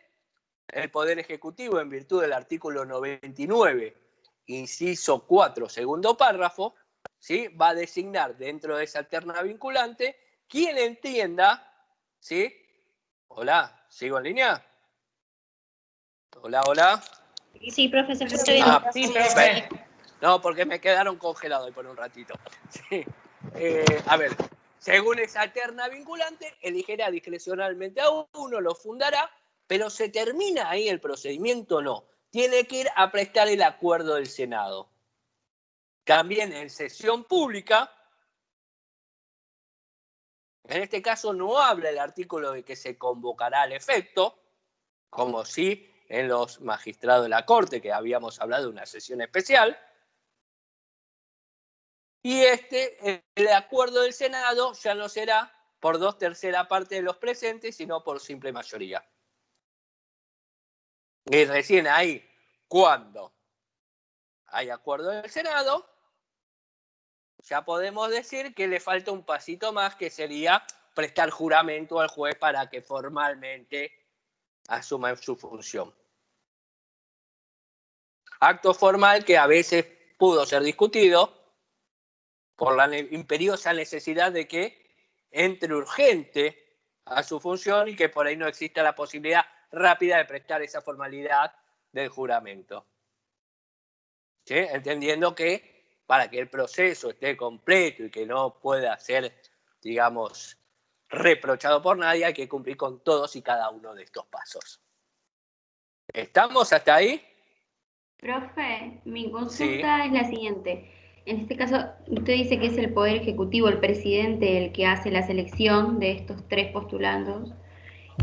el Poder Ejecutivo, en virtud del artículo 99, inciso 4, segundo párrafo, ¿sí? Va a designar dentro de esa terna vinculante quien entienda, ¿sí? Hola, ¿sigo en línea? Hola, hola. Sí, profe, se escucha bien. Sí, profe. No, porque me quedaron congelados por un ratito. Sí. A ver, según esa terna vinculante, elegirá discrecionalmente a uno, lo fundará, pero ¿se termina ahí el procedimiento? No. Tiene que ir a prestar el acuerdo del Senado. También en sesión pública, en este caso no habla el artículo de que se convocará al efecto, como sí en los magistrados de la Corte, que habíamos hablado de una sesión especial. Y el acuerdo del Senado ya no será por 2/3 partes de los presentes, sino por simple mayoría. Y recién ahí, cuando hay acuerdo del Senado, ya podemos decir que le falta un pasito más, que sería prestar juramento al juez para que formalmente asuma su función. Acto formal que a veces pudo ser discutido por la imperiosa necesidad de que entre urgente a su función y que por ahí no exista la posibilidad rápida de prestar esa formalidad del juramento. ¿Sí? Entendiendo que para que el proceso esté completo y que no pueda ser, digamos, reprochado por nadie, hay que cumplir con todos y cada uno de estos pasos. ¿Estamos hasta ahí? Profe, mi consulta es la siguiente. En este caso, usted dice que es el Poder Ejecutivo, el presidente, el que hace la selección de estos 3 postulandos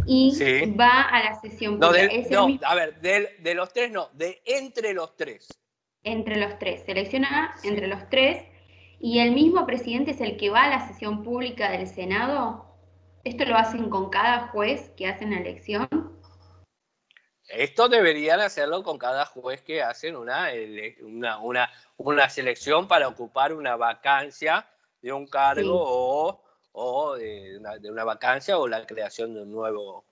y Sí. va a la sesión pública. A ver, de los 3 no, de entre los 3. Entre los 3, selecciona entre los 3 y el mismo presidente es el que va a la sesión pública del Senado. ¿Esto lo hacen con cada juez que hacen la elección? Esto deberían hacerlo con cada juez que hacen una selección para ocupar una vacancia de un cargo, sí, o de una vacancia o la creación de un nuevo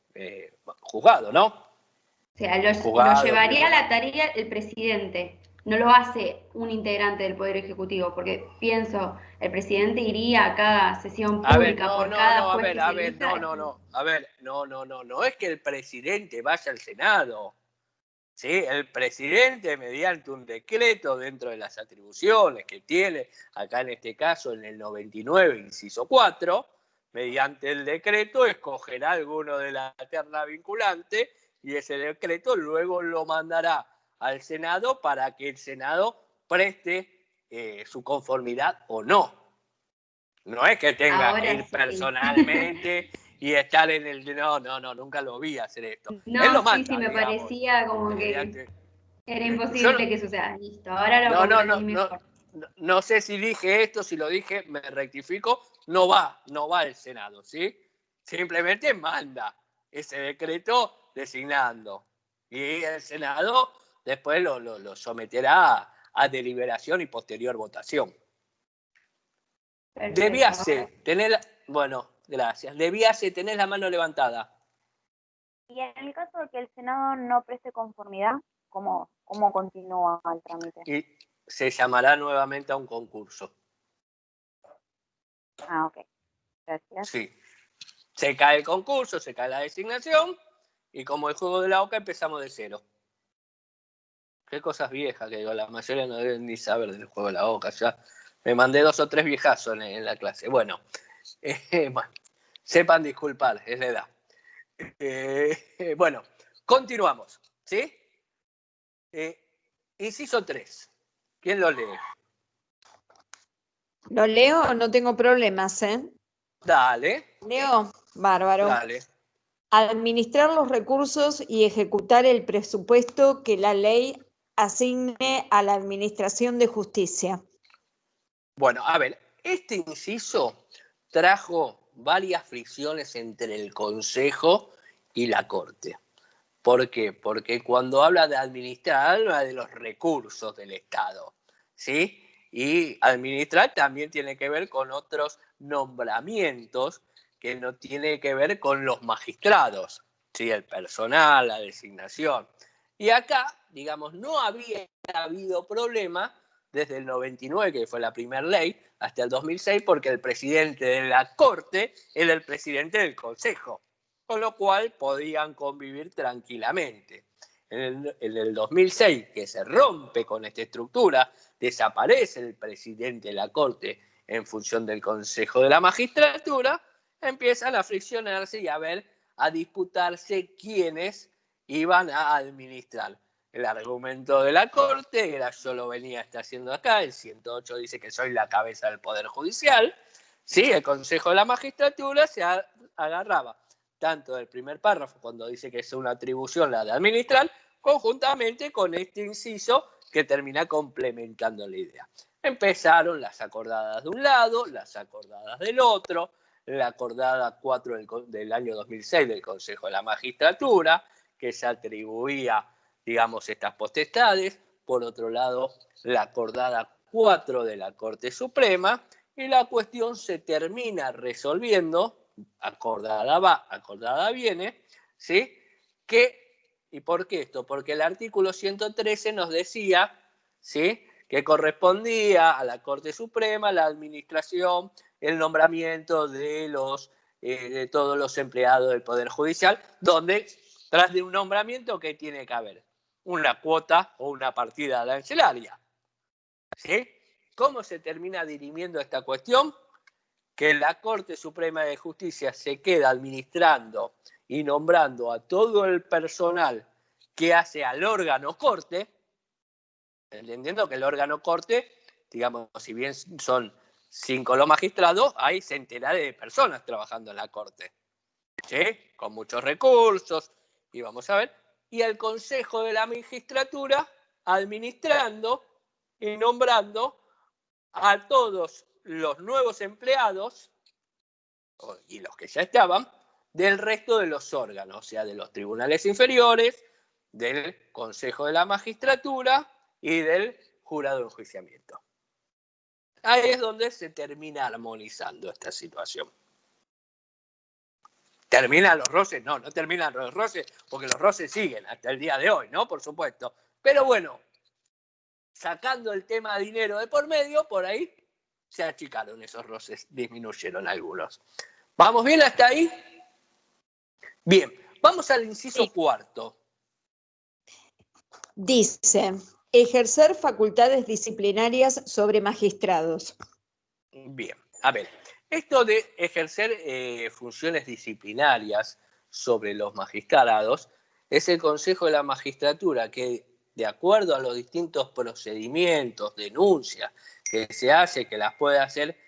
juzgado, ¿no? O sea, lo llevaría a la tarea el presidente, no lo hace un integrante del Poder Ejecutivo, porque pienso, el presidente iría a cada sesión pública cada juez que se elija. No es que el presidente vaya al Senado. ¿Sí? El presidente, mediante un decreto dentro de las atribuciones que tiene, acá en este caso en el 99, inciso 4, mediante el decreto escogerá alguno de la terna vinculante y ese decreto luego lo mandará al Senado para que el Senado preste su conformidad o no. No es que tenga que ir personalmente y estar en el... No, nunca lo vi hacer esto. No, Él lo manda, sí, me parecía como que era imposible que suceda. Listo, ahora lo comprendí mejor. no sé si dije esto, si lo dije, me rectifico, no va al Senado, ¿sí? Simplemente manda ese decreto designando. Y el Senado después lo someterá a deliberación y posterior votación. Debiase tener, bueno, gracias. Debiase tener la mano levantada. Y en el caso de que el Senado no preste conformidad, ¿cómo continúa el trámite? Y se llamará nuevamente a un concurso. Ah, ok. Gracias. Sí. Se cae el concurso, se cae la designación y como el juego de la oca empezamos de cero. Qué cosas viejas que digo, la mayoría no deben ni saber del juego de la oca. Ya me mandé 2 o 3 viejazos en la clase. Bueno, bueno, sepan disculpar, es la edad. Bueno, continuamos, ¿sí? Inciso 3. ¿Quién lo lee? ¿Lo leo? No tengo problemas, ¿eh? Dale. Leo, bárbaro. Dale. Administrar los recursos y ejecutar el presupuesto que la ley asigne a la Administración de Justicia. Bueno, a ver, este inciso trajo varias fricciones entre el Consejo y la Corte. ¿Por qué? Porque cuando habla de administrar, habla de los recursos del Estado, ¿sí? Y administrar también tiene que ver con otros nombramientos que no tiene que ver con los magistrados, ¿sí? El personal, la designación. Y acá, digamos, no había habido problema desde el 99, que fue la primera ley, hasta el 2006, porque el presidente de la Corte era el presidente del Consejo, con lo cual podían convivir tranquilamente. En el 2006, que se rompe con esta estructura, desaparece el presidente de la Corte en función del Consejo de la Magistratura, empiezan a friccionarse y a disputarse quiénes iban a administrar. El argumento de la Corte era: yo lo venía haciendo acá, el 108 dice que soy la cabeza del Poder Judicial, ¿sí? El Consejo de la Magistratura se agarraba tanto del primer párrafo, cuando dice que es una atribución la de administrar, conjuntamente con este inciso que termina complementando la idea. Empezaron las acordadas de un lado, las acordadas del otro, la acordada 4 del año 2006 del Consejo de la Magistratura, que se atribuía, digamos, estas potestades. Por otro lado, la acordada 4 de la Corte Suprema, y la cuestión se termina resolviendo, acordada va, acordada viene, ¿sí? ¿Y por qué esto? Porque el artículo 113 nos decía, ¿sí?, que correspondía a la Corte Suprema la administración, el nombramiento de todos los empleados del Poder Judicial, donde tras de un nombramiento, ¿qué tiene que haber? Una cuota o una partida arancelaria, ¿sí? ¿Cómo se termina dirimiendo esta cuestión? Que la Corte Suprema de Justicia se queda administrando y nombrando a todo el personal que hace al órgano Corte, entendiendo que el órgano Corte, digamos, si bien son 5 los magistrados, hay centenares de personas trabajando en la Corte, ¿sí? Con muchos recursos, y vamos a ver, y el Consejo de la Magistratura administrando y nombrando a todos los nuevos empleados y los que ya estaban del resto de los órganos, o sea, de los tribunales inferiores, del Consejo de la Magistratura y del jurado de enjuiciamiento. Ahí es donde se termina armonizando esta situación. ¿Terminan los roces? No, no terminan los roces, porque los roces siguen hasta el día de hoy, ¿no? Por supuesto. Pero bueno, sacando el tema dinero de por medio, por ahí se achicaron esos roces, disminuyeron algunos. ¿Vamos bien hasta ahí? Bien, vamos al inciso 4. Dice, ejercer facultades disciplinarias sobre magistrados. Bien, a ver, esto de ejercer funciones disciplinarias sobre los magistrados es el Consejo de la Magistratura que, de acuerdo a los distintos procedimientos, denuncias que se hace, que las puede hacer,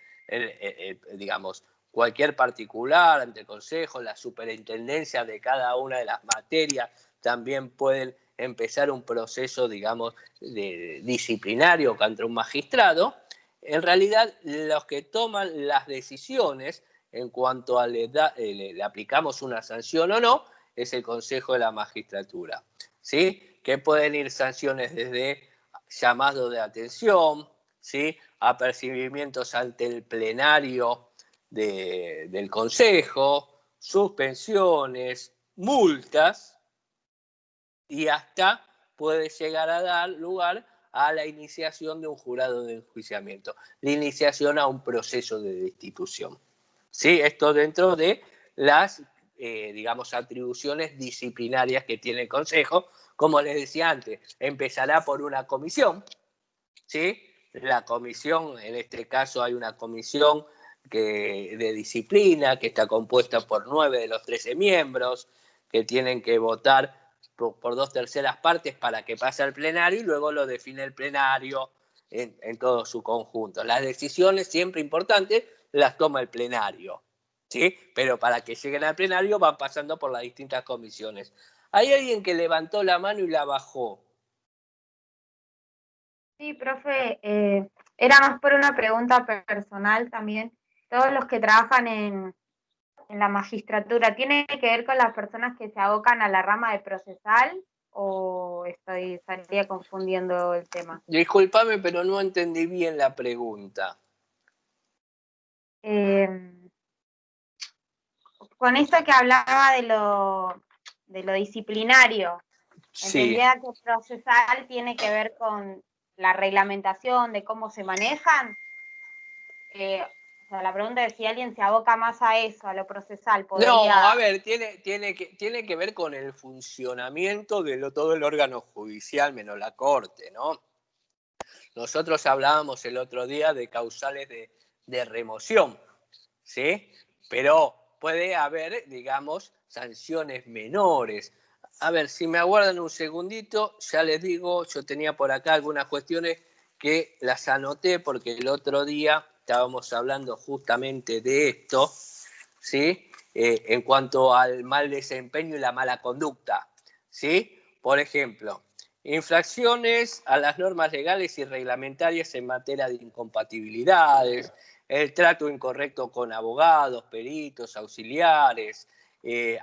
digamos, cualquier particular ante el Consejo, la superintendencia de cada una de las materias también pueden empezar un proceso, digamos, disciplinario contra un magistrado, en realidad los que toman las decisiones en cuanto a le aplicamos una sanción o no, es el Consejo de la Magistratura, ¿sí? Que pueden ir sanciones desde llamado de atención, ¿sí? Apercibimientos ante el plenario del Consejo, suspensiones, multas, y hasta puede llegar a dar lugar a la iniciación de un jurado de enjuiciamiento, la iniciación a un proceso de destitución. ¿Sí? Esto dentro de las, digamos, atribuciones disciplinarias que tiene el Consejo. Como les decía antes, empezará por una comisión, ¿sí? La comisión, en este caso hay una comisión de disciplina que está compuesta por 9 de los 13 miembros, que tienen que votar por 2/3 partes para que pase al plenario y luego lo define el plenario en todo su conjunto. Las decisiones siempre importantes las toma el plenario, ¿sí? Pero para que lleguen al plenario van pasando por las distintas comisiones. Hay alguien que levantó la mano y la bajó. Sí, profe, era más por una pregunta personal también. Todos los que trabajan en la magistratura, ¿tiene que ver con las personas que se abocan a la rama de procesal o estaría confundiendo el tema? Discúlpame, pero no entendí bien la pregunta. Con esto que hablaba de lo disciplinario, Sí. entendía que procesal tiene que ver con la reglamentación de cómo se manejan. O sea, la pregunta es si alguien se aboca más a eso, a lo procesal, podría... No, a ver, tiene que ver con el funcionamiento de todo el órgano judicial menos la Corte, ¿no? Nosotros hablábamos el otro día de causales de remoción, ¿sí? Pero puede haber, digamos, sanciones menores. A ver, si me aguardan un segundito, ya les digo, yo tenía por acá algunas cuestiones que las anoté porque el otro día estábamos hablando justamente de esto, ¿sí? En cuanto al mal desempeño y la mala conducta, ¿sí? Por ejemplo, infracciones a las normas legales y reglamentarias en materia de incompatibilidades, el trato incorrecto con abogados, peritos, auxiliares,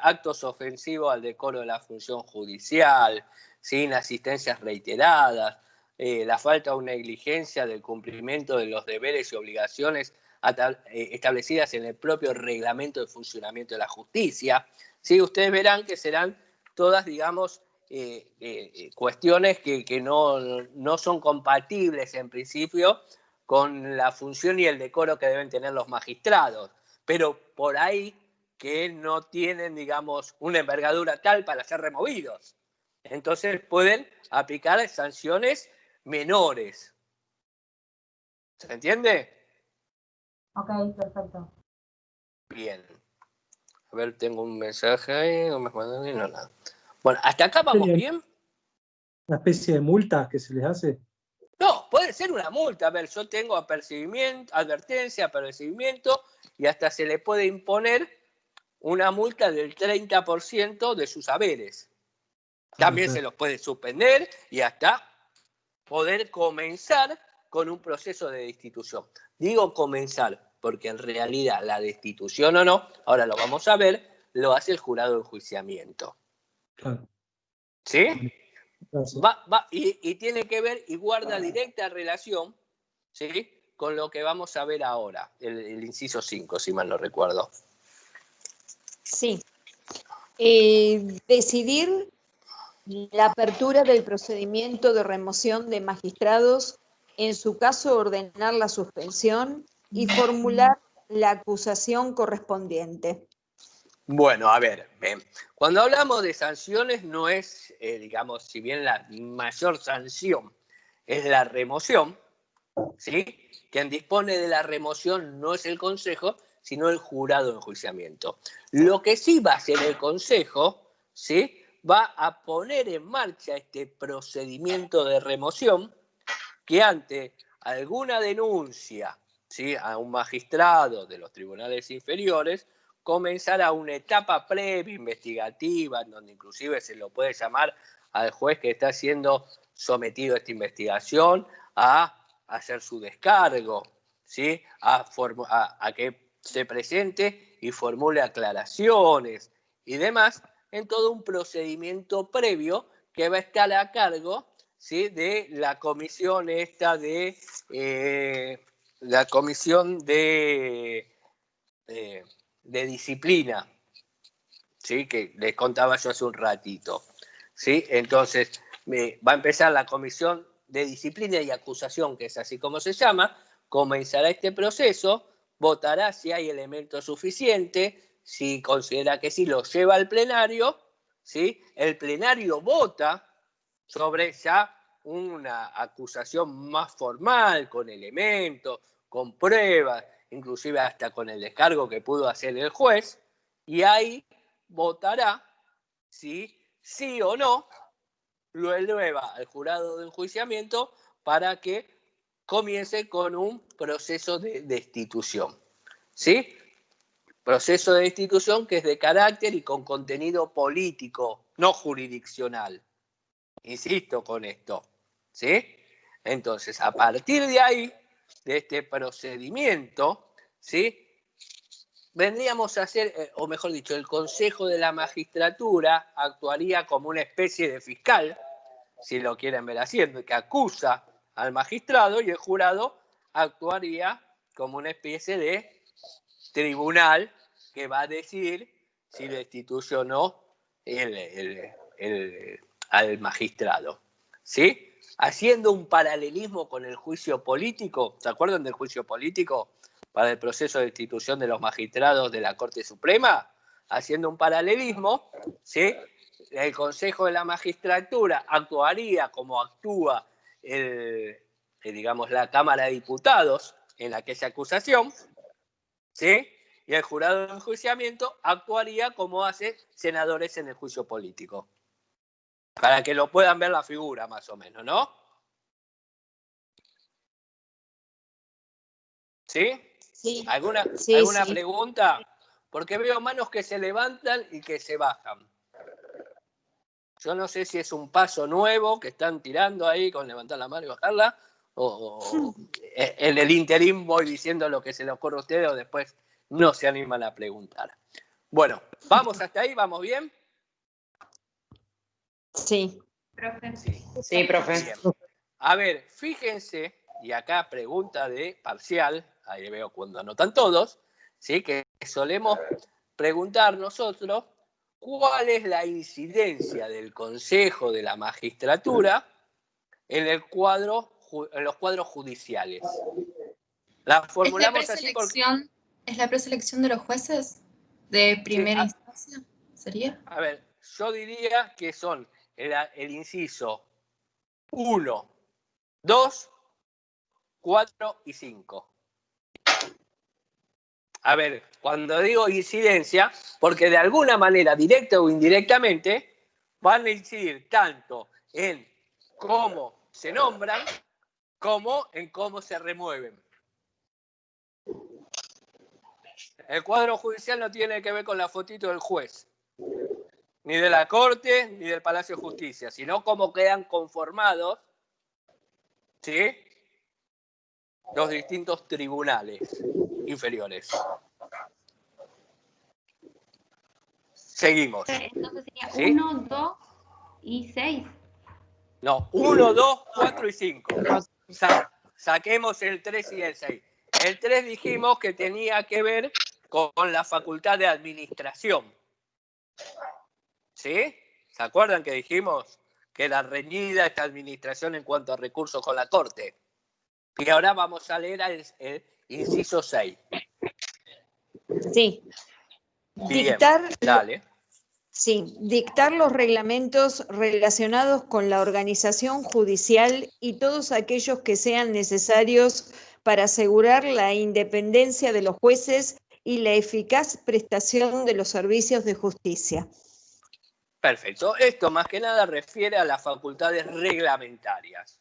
actos ofensivos al decoro de la función judicial, sin asistencias reiteradas, la falta o negligencia del cumplimiento de los deberes y obligaciones establecidas en el propio reglamento de funcionamiento de la justicia. ¿Sí? Ustedes verán que serán todas, digamos, cuestiones que no son compatibles en principio con la función y el decoro que deben tener los magistrados, pero por ahí que no tienen, digamos, una envergadura tal para ser removidos. Entonces pueden aplicar sanciones menores. ¿Se entiende? Ok, perfecto. Bien. A ver, tengo un mensaje ahí, no me mandan ni nada. Bueno, ¿hasta acá vamos bien? ¿Una especie de multa que se les hace? No, puede ser una multa. A ver, yo tengo apercibimiento, advertencia, apercibimiento, y hasta se le puede imponer una multa del 30% de sus haberes. También se los puede suspender y hasta poder comenzar con un proceso de destitución. Digo comenzar, porque en realidad la destitución o no, ahora lo vamos a ver, lo hace el jurado de enjuiciamiento. Claro. ¿Sí? Gracias. Y tiene que ver y guarda directa relación, ¿sí?, con lo que vamos a ver ahora, el inciso 5, si mal no recuerdo. Sí. Decidir la apertura del procedimiento de remoción de magistrados, en su caso ordenar la suspensión y formular la acusación correspondiente. Bueno, a ver, cuando hablamos de sanciones no es, digamos, si bien la mayor sanción es la remoción, ¿sí? Quien dispone de la remoción no es el Consejo, sino el jurado de enjuiciamiento. Lo que sí va a hacer el Consejo, ¿sí?, va a poner en marcha este procedimiento de remoción que ante alguna denuncia, ¿sí?, a un magistrado de los tribunales inferiores, comenzará una etapa previa investigativa, en donde inclusive se lo puede llamar al juez que está siendo sometido a esta investigación a hacer su descargo, ¿sí? A que se presente y formule aclaraciones y demás en todo un procedimiento previo que va a estar a cargo, ¿sí?, de la comisión esta de la comisión de disciplina, ¿sí?, que les contaba yo hace un ratito, ¿sí? Entonces va a empezar la comisión de disciplina y acusación, que es así como se llama, comenzará este proceso, votará si hay elementos suficientes, si considera que sí, lo lleva al plenario, ¿sí? El plenario vota sobre ya una acusación más formal, con elementos, con pruebas, inclusive hasta con el descargo que pudo hacer el juez, y ahí votará si sí o no lo eleva al jurado de enjuiciamiento para que comience con un proceso de destitución, ¿sí? Proceso de destitución que es de carácter y con contenido político, no jurisdiccional. Insisto con esto, ¿sí? Entonces, a partir de ahí, de este procedimiento, ¿sí?, vendríamos a hacer, o mejor dicho, el Consejo de la Magistratura actuaría como una especie de fiscal, si lo quieren ver así, que acusa al magistrado, y el jurado actuaría como una especie de tribunal que va a decidir si destituye o no al magistrado, ¿sí? Haciendo un paralelismo con el juicio político. ¿Se acuerdan del juicio político para el proceso de destitución de los magistrados de la Corte Suprema? Haciendo un paralelismo, ¿sí?, el Consejo de la Magistratura actuaría como actúa digamos, la Cámara de Diputados en aquella acusación, ¿sí?, y el jurado de enjuiciamiento actuaría como hace senadores en el juicio político. Para que lo puedan ver la figura, más o menos, ¿no? ¿Sí? Sí. ¿Alguna Sí. pregunta? Porque veo manos que se levantan y que se bajan. Yo no sé si es un paso nuevo que están tirando ahí con levantar la mano y bajarla, o en el interín voy diciendo lo que se le ocurre a ustedes o después no se animan a preguntar. Bueno, ¿vamos hasta ahí? ¿Vamos bien? Sí. Profe. Sí, profe. Bien. A ver, fíjense, y acá pregunta de parcial, ahí veo cuando anotan todos, ¿sí?, que solemos preguntar nosotros cuál es la incidencia del Consejo de la Magistratura en los cuadros judiciales. La formulamos así porque... ¿Es la preselección de los jueces de primera instancia? ¿Sería? A ver, yo diría que son el inciso 1, 2, 4 y 5. A ver, cuando digo incidencia, porque de alguna manera, directa o indirectamente, van a incidir tanto en cómo se nombran como en cómo se remueven. El cuadro judicial no tiene que ver con la fotito del juez, ni de la Corte, ni del Palacio de Justicia, sino cómo quedan conformados, ¿sí?, los distintos tribunales inferiores. Seguimos. Entonces sería ¿Sí? 1, 2 y 6. No, 1, 2, 4 y 5. Saquemos el 3 y el 6. El 3 dijimos que tenía que ver con la facultad de administración. ¿Sí? ¿Se acuerdan que dijimos que era reñida esta administración en cuanto a recursos con la Corte? Y ahora vamos a leer el inciso 6. Sí. Bien, dale. Sí, dictar los reglamentos relacionados con la organización judicial y todos aquellos que sean necesarios para asegurar la independencia de los jueces y la eficaz prestación de los servicios de justicia. Perfecto. Esto más que nada refiere a las facultades reglamentarias.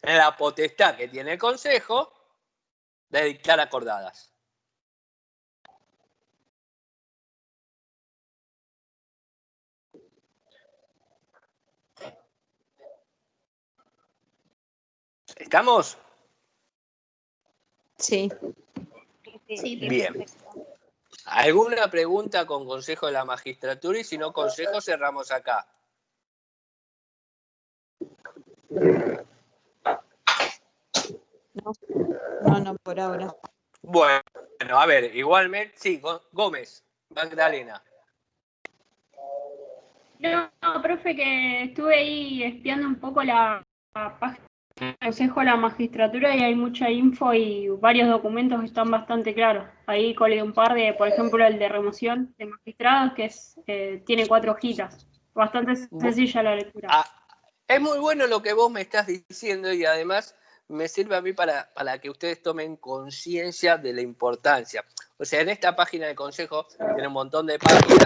La potestad que tiene el Consejo de dictar acordadas. ¿Estamos? Sí. Sí, Bien. ¿Alguna pregunta con consejo de la magistratura? Y si no consejo, cerramos acá. No, por ahora. Bueno, a ver, igualmente, sí, Gómez, Magdalena. No, profe, que estuve ahí espiando un poco la página del Consejo de la Magistratura y hay mucha info y varios documentos que están bastante claros. Ahí colgué un par de, por ejemplo, el de remoción de magistrados, que tiene 4 hojitas. Bastante sencilla la lectura. Es muy bueno lo que vos me estás diciendo y además me sirve a mí para que ustedes tomen conciencia de la importancia. O sea, en esta página del Consejo tiene un montón de páginas,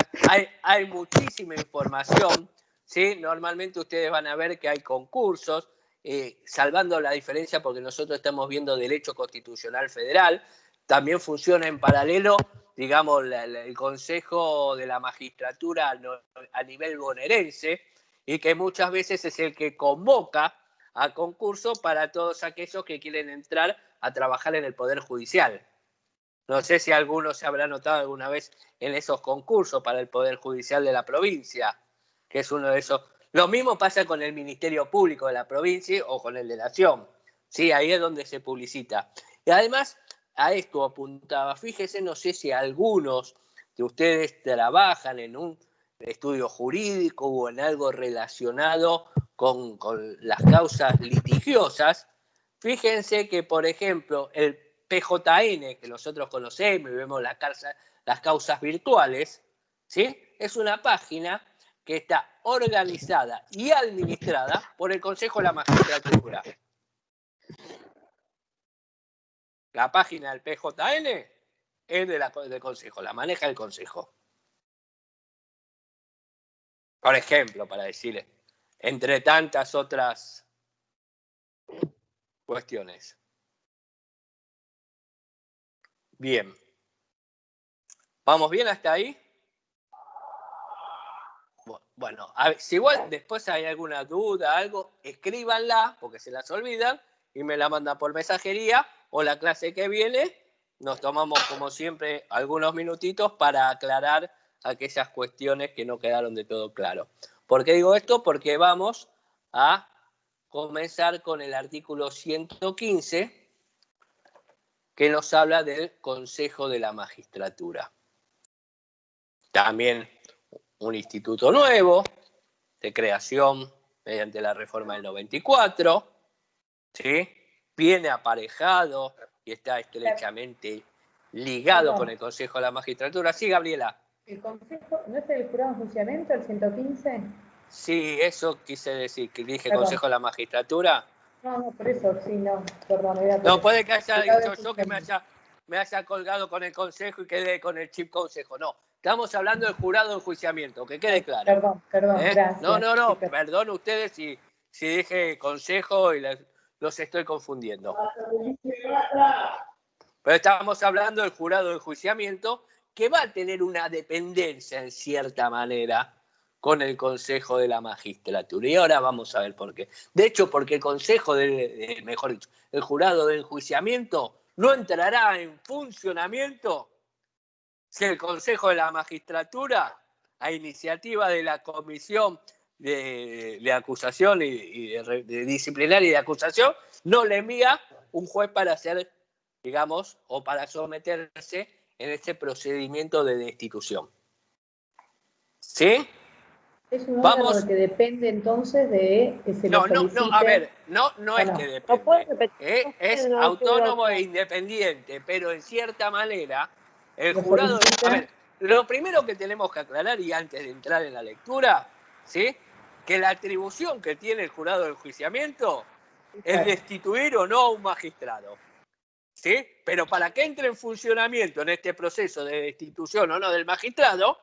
hay muchísima información, ¿sí? Normalmente ustedes van a ver que hay concursos, salvando la diferencia porque nosotros estamos viendo Derecho Constitucional Federal, también funciona en paralelo, digamos, el Consejo de la Magistratura a nivel bonaerense, y que muchas veces es el que convoca a concurso para todos aquellos que quieren entrar a trabajar en el Poder Judicial. No sé si alguno se habrá notado alguna vez en esos concursos para el Poder Judicial de la provincia, que es uno de esos. Lo mismo pasa con el Ministerio Público de la provincia o con el de Nación. Sí, ahí es donde se publicita. Y además, a esto apuntaba, fíjese, no sé si algunos de ustedes trabajan en un estudio jurídico o en algo relacionado con las causas litigiosas. Fíjense que, por ejemplo, el PJN, que nosotros conocemos y vemos las causas virtuales, ¿sí? Es una página que está organizada y administrada por el Consejo de la Magistratura. La página del PJN es del Consejo, la maneja el Consejo. Por ejemplo, para decirle, entre tantas otras cuestiones. Bien. ¿Vamos bien hasta ahí? Bueno, a ver, si igual después hay alguna duda, algo, escríbanla, porque se las olvidan, y me la mandan por mensajería, o la clase que viene, nos tomamos como siempre algunos minutitos para aclarar aquellas cuestiones que no quedaron de todo claro. ¿Por qué digo esto? Porque vamos a comenzar con el artículo 115, que nos habla del Consejo de la Magistratura. También un instituto nuevo, de creación mediante la reforma del 94, ¿sí? Viene aparejado y está estrechamente ligado con el Consejo de la Magistratura. Sí, Gabriela. ¿El Consejo no es el jurado en funcionamiento, el 115? Sí, eso quise decir, que dije Consejo de la Magistratura. No, por eso, sí, no, perdón. No, puede que haya dicho yo que me haya colgado con el Consejo y quede con el chip Consejo. No, estamos hablando del jurado de enjuiciamiento, que quede claro. Perdón, gracias. No, perdón ustedes si dije Consejo y los estoy confundiendo. Pero estamos hablando del jurado de enjuiciamiento, que va a tener una dependencia en cierta manera con el Consejo de la Magistratura. Y ahora vamos a ver por qué. De hecho, porque el Consejo, mejor dicho, el jurado de enjuiciamiento no entrará en funcionamiento si el Consejo de la Magistratura, a iniciativa de la Comisión de Acusación y de Disciplinaria y de Acusación, no le envía un juez para hacer, digamos, o para someterse en este procedimiento de destitución. ¿Sí? Es un órgano que depende entonces de que se lo solicite. No, a ver, no es que depende. Es autónomo e independiente, pero en cierta manera el jurado... A ver, lo primero que tenemos que aclarar, y antes de entrar en la lectura, ¿sí? Que la atribución que tiene el jurado de enjuiciamiento es destituir o no a un magistrado. ¿Sí? Pero para que entre en funcionamiento en este proceso de destitución o no del magistrado,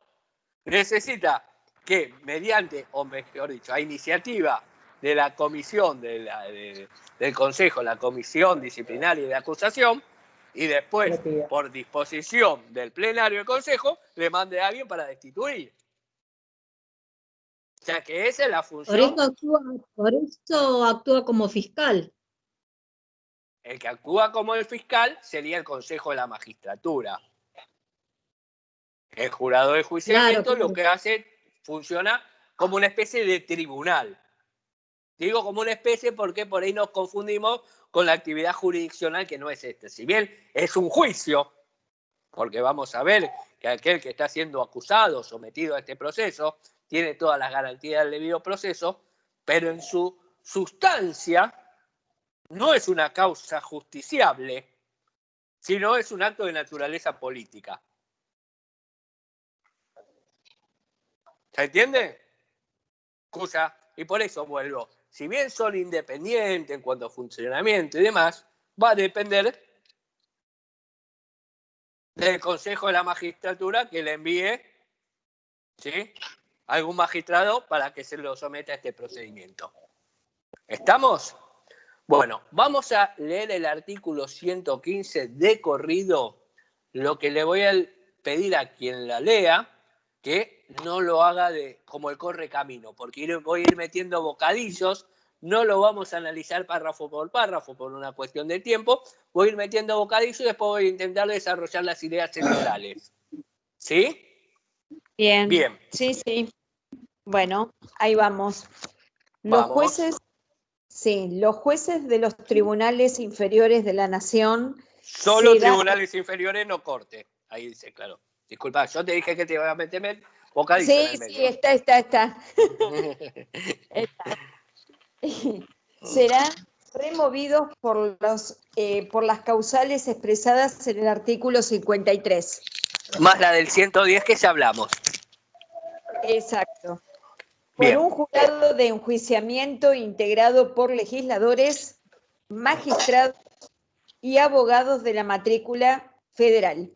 necesita que mediante, o mejor dicho, a iniciativa de la comisión del Consejo, la Comisión Disciplinaria y de Acusación, y después, por disposición del plenario del Consejo, le mande a alguien para destituir. O sea que esa es la función. Por eso actúa como fiscal. El que actúa como el fiscal sería el Consejo de la Magistratura. El jurado de enjuiciamiento Claro, claro. lo que hace, funciona como una especie de tribunal. Digo como una especie porque por ahí nos confundimos con la actividad jurisdiccional, que no es este. Si bien es un juicio, porque vamos a ver que aquel que está siendo acusado, sometido a este proceso, tiene todas las garantías del debido proceso, pero en su sustancia no es una causa justiciable, sino es un acto de naturaleza política. ¿Se entiende? Cosa, y por eso vuelvo. Si bien son independientes en cuanto a funcionamiento y demás, va a depender del Consejo de la Magistratura que le envíe, ¿sí?, algún magistrado para que se lo someta a este procedimiento. ¿Estamos? Bueno, vamos a leer el artículo 115 de corrido. Lo que le voy a pedir a quien la lea, que no lo haga como el correcamino, porque voy a ir metiendo bocadillos, no lo vamos a analizar párrafo por párrafo por una cuestión de tiempo, voy a ir metiendo bocadillos y después voy a intentar desarrollar las ideas centrales. ¿Sí? Bien. Bien. Sí, sí. Bueno, ahí vamos. Vamos. Los jueces de los tribunales inferiores de la Nación. Solo tribunales inferiores, no corte. Ahí dice, claro. Disculpa, yo te dije que te iba a meter bocadillo en el medio. Sí, está. Serán removidos por las causales expresadas en el artículo 53. Más la del 110 que ya hablamos. Exacto. Bien. Por un jurado de enjuiciamiento integrado por legisladores, magistrados y abogados de la matrícula federal.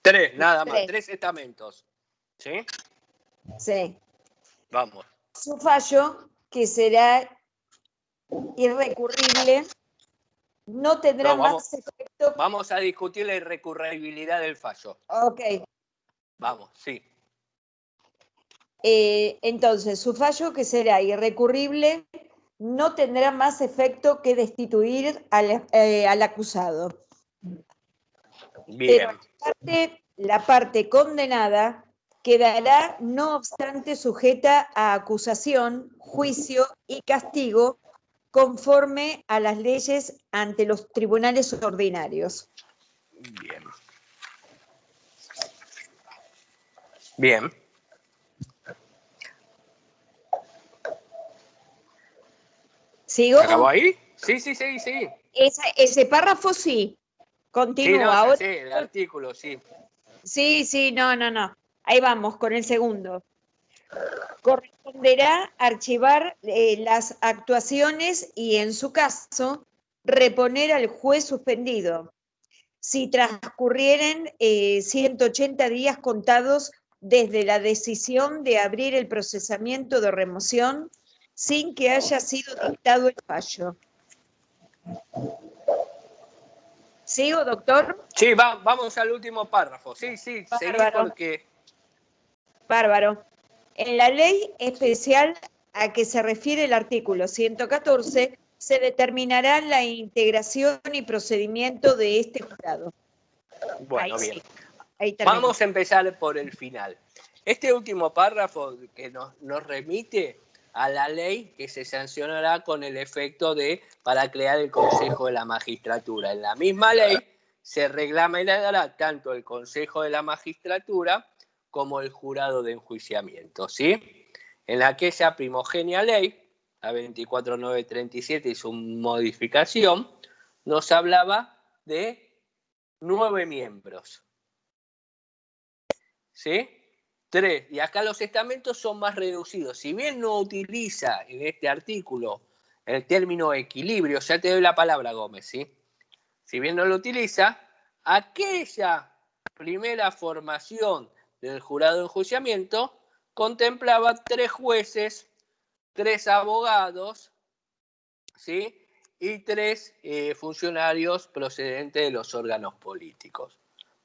3, nada más. 3 estamentos. ¿Sí? Sí. Vamos. Su fallo, que será irrecurrible, no tendrá más efecto. Vamos a discutir la irrecurribilidad del fallo. Ok. Vamos, sí. Entonces, su fallo, que será irrecurrible, no tendrá más efecto que destituir al acusado. Bien. Pero la parte condenada quedará, no obstante, sujeta a acusación, juicio y castigo conforme a las leyes ante los tribunales ordinarios. Bien. Bien. ¿Sigo? ¿Acabó ahí? Sí. Ese párrafo sí. Continúa. Sí, no, ahora. Sí, el artículo, sí. Sí, no. Ahí vamos, con el segundo. Corresponderá archivar las actuaciones y, en su caso, reponer al juez suspendido. Si transcurrieren 180 días contados desde la decisión de abrir el procesamiento de remoción sin que haya sido dictado el fallo. ¿Sigo, doctor? Sí, vamos al último párrafo. Sí, seguí porque... Bárbaro. En la ley especial a que se refiere el artículo 114, se determinará la integración y procedimiento de este jurado. Bueno, bien. Vamos a empezar por el final. Este último párrafo que nos remite a la ley que se sancionará con el efecto para crear el Consejo de la Magistratura. En la misma ley se reglamentará tanto el Consejo de la Magistratura como el jurado de enjuiciamiento, ¿sí? En aquella primogénea ley, la 24937 y su modificación, nos hablaba de 9 miembros, ¿sí? 3, y acá los estamentos son más reducidos. Si bien no utiliza en este artículo el término equilibrio, ya te doy la palabra, Gómez, ¿sí? Si bien no lo utiliza, aquella primera formación del jurado de enjuiciamiento contemplaba 3 jueces, 3 abogados, ¿sí?, y 3 funcionarios procedentes de los órganos políticos.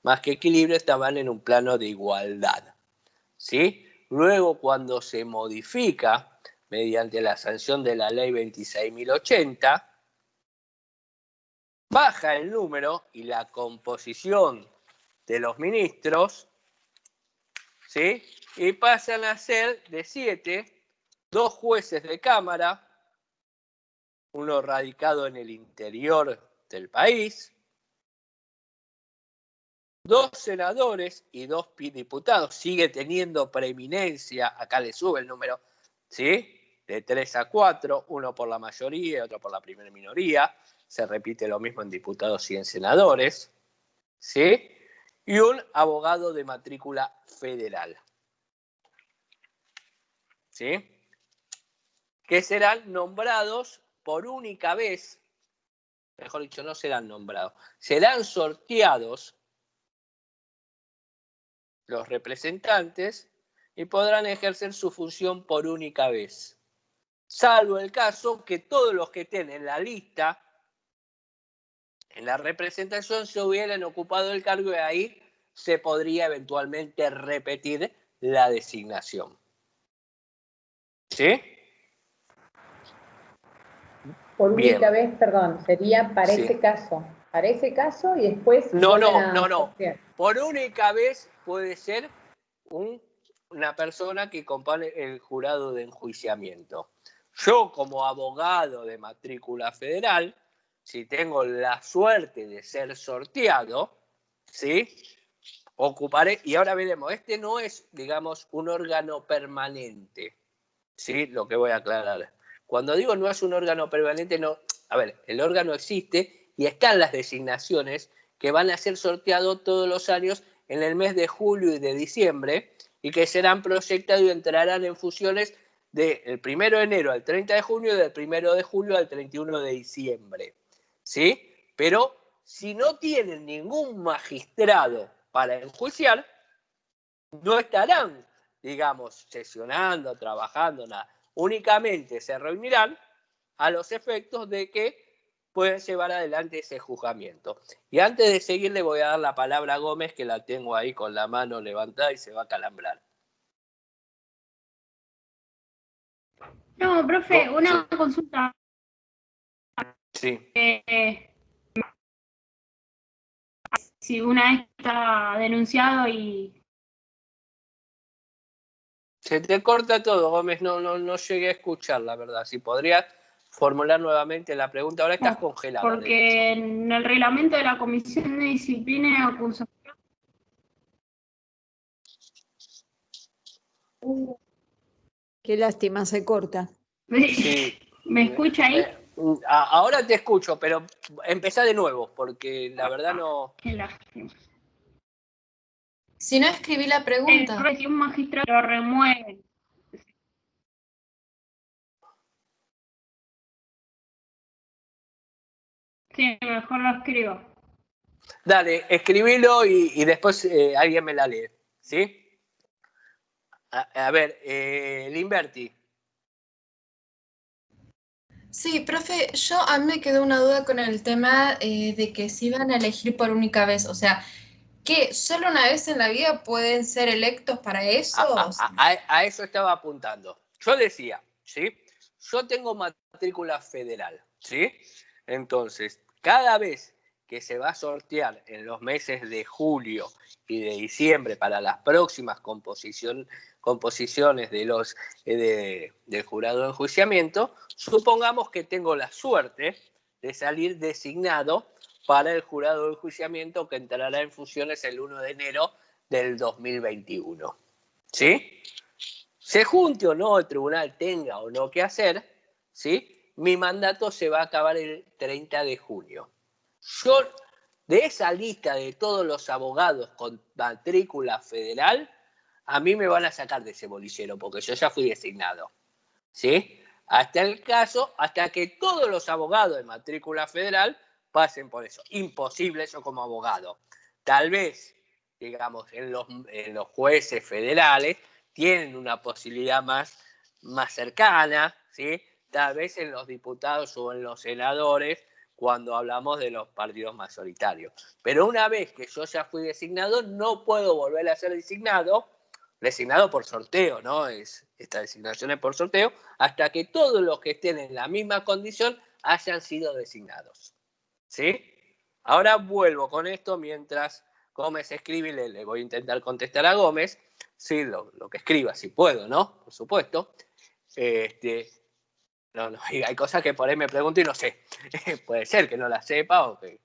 Más que equilibrio, estaban en un plano de igualdad, ¿sí? Luego, cuando se modifica mediante la sanción de la ley 26.080, baja el número y la composición de los ministros, ¿sí? Y pasan a ser de 7, 2 jueces de Cámara, uno radicado en el interior del país, 2 senadores y 2 diputados. Sigue teniendo preeminencia, acá le sube el número, ¿sí? De 3 a 4, uno por la mayoría y otro por la primera minoría. Se repite lo mismo en diputados y en senadores, ¿sí? Y un abogado de matrícula federal, ¿sí? Que serán nombrados por única vez, mejor dicho, no serán nombrados, serán sorteados los representantes y podrán ejercer su función por única vez, salvo el caso que todos los que estén en la lista, en la representación, se hubieran ocupado el cargo y ahí se podría eventualmente repetir la designación. ¿Sí? Por Bien. única vez, perdón, sería para Sí. ese caso. Para ese caso y después No. sortear. Por única vez puede ser una persona que compone el jurado de enjuiciamiento. Yo, como abogado de matrícula federal, si tengo la suerte de ser sorteado, ¿sí? Ocuparé, y ahora veremos, este no es, digamos, un órgano permanente, ¿sí? Lo que voy a aclarar. Cuando digo no es un órgano permanente, no. A ver, el órgano existe y están las designaciones que van a ser sorteados todos los años en el mes de julio y de diciembre y que serán proyectados y entrarán en funciones del 1 de enero al 30 de junio y del 1 de julio al 31 de diciembre. ¿Sí? Pero si no tienen ningún magistrado para enjuiciar, no estarán, digamos, sesionando, trabajando, nada. Únicamente se reunirán a los efectos de que pueden llevar adelante ese juzgamiento. Y antes de seguir le voy a dar la palabra a Gómez, que la tengo ahí con la mano levantada y se va a calambrar. No, profe, una consulta. Sí. Si una vez está denunciado y... Se te corta todo, Gómez, no llegué a escuchar, la verdad. Si podrías formular nuevamente la pregunta, ahora estás congelada. Porque en el reglamento de la Comisión de Disciplina y Acusación... Qué lástima, se corta. Sí. ¿Me escucha ahí? Ahora te escucho, pero empezá de nuevo, porque la verdad no... Qué lástima. Si no, escribí la pregunta. Si un magistrado lo remueve. Sí, mejor lo escribo. Dale, escribilo y después alguien me la lee, ¿sí? A ver, Limberti. Sí, profe, a mí me quedó una duda con el tema de que si van a elegir por única vez, o sea, ¿que solo una vez en la vida pueden ser electos para eso? A eso estaba apuntando. Yo decía, ¿sí? Yo tengo matrícula federal, ¿sí? Entonces, cada vez que se va a sortear en los meses de julio y de diciembre para las próximas composiciones del jurado de enjuiciamiento, supongamos que tengo la suerte de salir designado para el jurado de enjuiciamiento que entrará en funciones el 1 de enero del 2021. ¿Sí? Se junte o no, el tribunal tenga o no que hacer, ¿sí? Mi mandato se va a acabar el 30 de junio. Yo, de esa lista de todos los abogados con matrícula federal, a mí me van a sacar de ese bolillero porque yo ya fui designado, ¿sí? Hasta que todos los abogados de matrícula federal pasen por eso. Imposible eso como abogado. Tal vez, digamos, en los jueces federales tienen una posibilidad más cercana, ¿sí? Tal vez en los diputados o en los senadores cuando hablamos de los partidos mayoritarios. Pero una vez que yo ya fui designado, no puedo volver a ser designado por sorteo, ¿no? Esta designación es por sorteo, hasta que todos los que estén en la misma condición hayan sido designados. ¿Sí? Ahora vuelvo con esto mientras Gómez escribe y le voy a intentar contestar a Gómez, sí, lo que escriba, si puedo, ¿no? Por supuesto. No, hay cosas que por ahí me pregunto y no sé. Puede ser que no las sepa o que...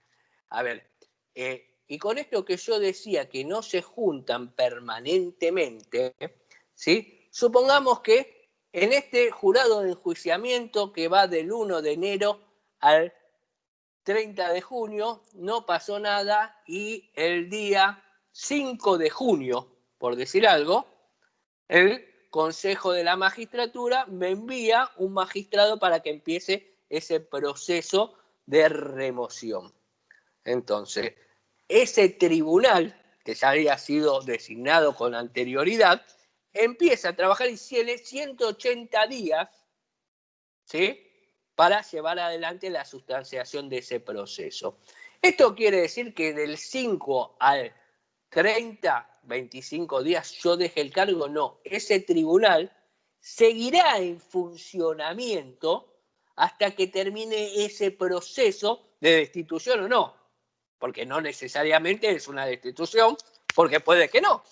A ver, y con esto que yo decía que no se juntan permanentemente, ¿sí? Supongamos que en este jurado de enjuiciamiento que va del 1 de enero al 30 de junio no pasó nada y el día 5 de junio, por decir algo, el Consejo de la Magistratura me envía un magistrado para que empiece ese proceso de remoción. Entonces, ese tribunal, que ya había sido designado con anterioridad, empieza a trabajar y tiene 180 días, ¿sí?, para llevar adelante la sustanciación de ese proceso. Esto quiere decir que del 5 al 30, 25 días yo deje el cargo, no. Ese tribunal seguirá en funcionamiento hasta que termine ese proceso de destitución o no. Porque no necesariamente es una destitución, porque puede que no.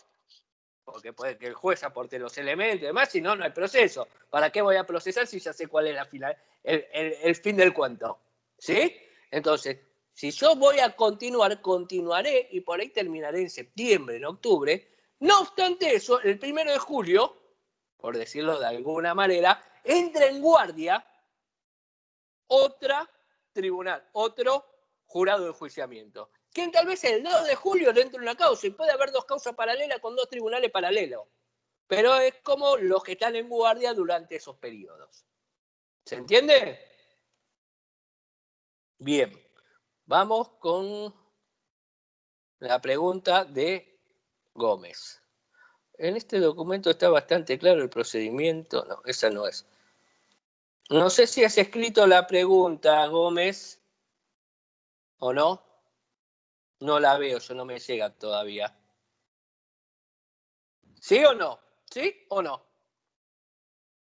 Porque puede que el juez aporte los elementos y demás, si no, no hay proceso. ¿Para qué voy a procesar si ya sé cuál es la final, el fin del cuento? ¿Sí? Entonces, si yo voy a continuar, continuaré y por ahí terminaré en septiembre, en octubre. No obstante eso, el 1 de julio, por decirlo de alguna manera, entra en guardia otro tribunal, otro jurado de enjuiciamiento. Quien tal vez el 2 de julio le entre una causa y puede haber dos causas paralelas con dos tribunales paralelos. Pero es como los que están en guardia durante esos periodos. ¿Se entiende? Bien. Vamos con la pregunta de Gómez. En este documento está bastante claro el procedimiento. No, esa no es. No sé si has escrito la pregunta, Gómez, o no. No la veo, yo no me llega todavía. ¿Sí o no? ¿Sí o no?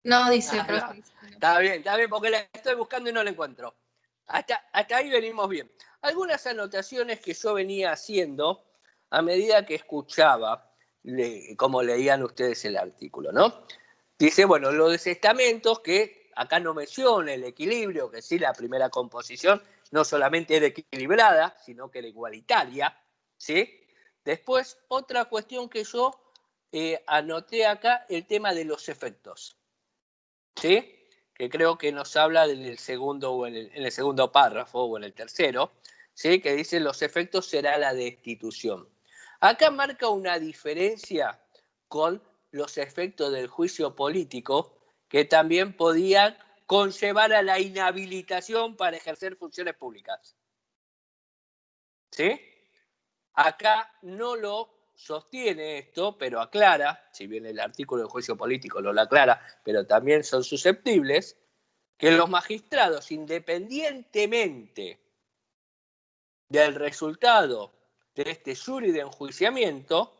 No, dice, profe. No. Está bien, porque la estoy buscando y no la encuentro. Hasta ahí venimos bien. Algunas anotaciones que yo venía haciendo a medida que escuchaba, como leían ustedes el artículo, ¿no? Dice, bueno, los desestamentos, que acá no menciona el equilibrio, que sí, la primera composición no solamente era equilibrada, sino que era igualitaria, ¿sí? Después, otra cuestión que yo anoté acá, el tema de los efectos, ¿sí?, que creo que nos habla en el segundo párrafo o en el tercero, ¿sí?, que dice los efectos será la destitución. Acá marca una diferencia con los efectos del juicio político que también podían conllevar a la inhabilitación para ejercer funciones públicas. ¿Sí? Acá no lo sostiene esto, pero aclara, si bien el artículo del juicio político no lo aclara, pero también son susceptibles, que los magistrados, independientemente del resultado de este jury de enjuiciamiento,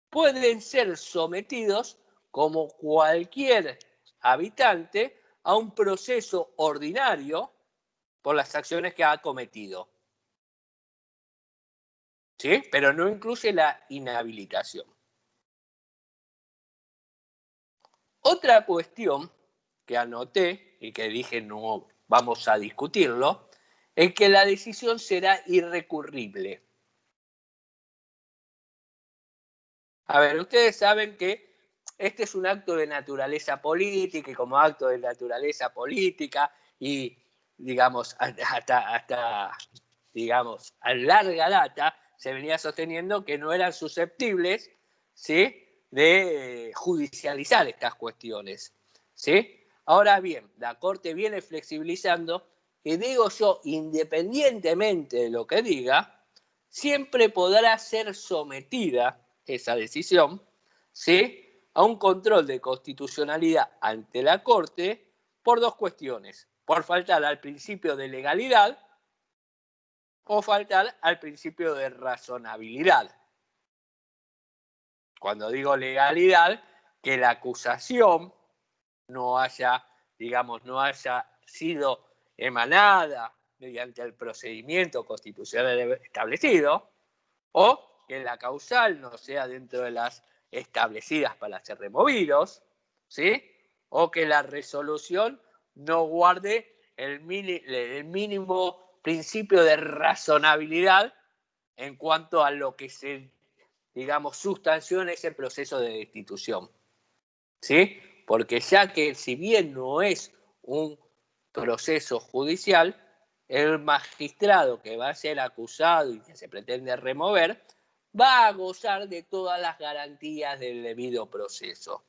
pueden ser sometidos, como cualquier habitante, a un proceso ordinario por las acciones que ha cometido. ¿Sí? Pero no incluye la inhabilitación. Otra cuestión que anoté y que dije no vamos a discutirlo, es que la decisión será irrecurrible. A ver, ustedes saben que este es un acto de naturaleza política y como acto de naturaleza política y, digamos, hasta digamos, a larga data se venía sosteniendo que no eran susceptibles, ¿sí?, de judicializar estas cuestiones, ¿sí? Ahora bien, la Corte viene flexibilizando y digo yo, independientemente de lo que diga, siempre podrá ser sometida esa decisión, ¿sí?, a un control de constitucionalidad ante la Corte por dos cuestiones: por faltar al principio de legalidad o faltar al principio de razonabilidad. Cuando digo legalidad, que la acusación no haya, digamos, no haya sido emanada mediante el procedimiento constitucional establecido, o que la causal no sea dentro de las establecidas para ser removidos, ¿sí? O que la resolución no guarde el mínimo principio de razonabilidad en cuanto a lo que se, digamos, sustanció en ese proceso de destitución, ¿sí? Porque ya que si bien no es un proceso judicial, el magistrado que va a ser acusado y que se pretende remover va a gozar de todas las garantías del debido proceso,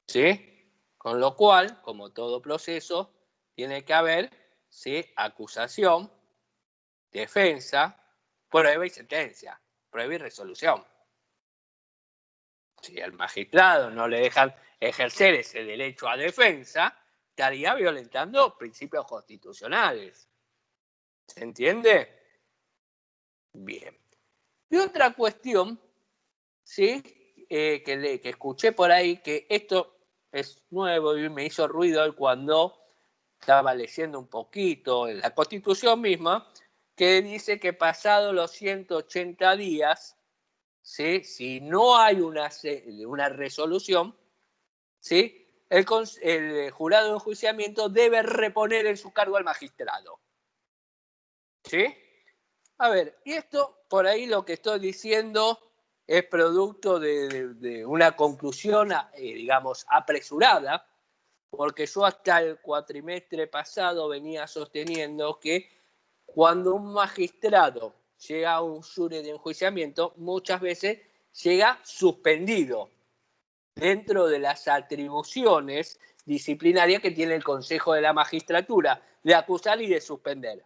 ¿sí? Con lo cual, como todo proceso, tiene que haber, ¿sí?, acusación, defensa, prueba y sentencia, prueba y resolución. Si al magistrado no le dejan ejercer ese derecho a defensa, estaría violentando principios constitucionales. ¿Se entiende? Bien. Y otra cuestión, ¿sí?, que escuché por ahí, que esto es nuevo y me hizo ruido hoy cuando estaba leyendo un poquito en la Constitución misma, que dice que pasados los 180 días, ¿sí?, si no hay una resolución, ¿sí?, el jurado de enjuiciamiento debe reponer en su cargo al magistrado. ¿Sí? A ver, y esto, por ahí lo que estoy diciendo es producto de una conclusión, digamos, apresurada, porque yo hasta el cuatrimestre pasado venía sosteniendo que cuando un magistrado llega a un jury de enjuiciamiento, muchas veces llega suspendido dentro de las atribuciones disciplinarias que tiene el Consejo de la Magistratura, de acusar y de suspender.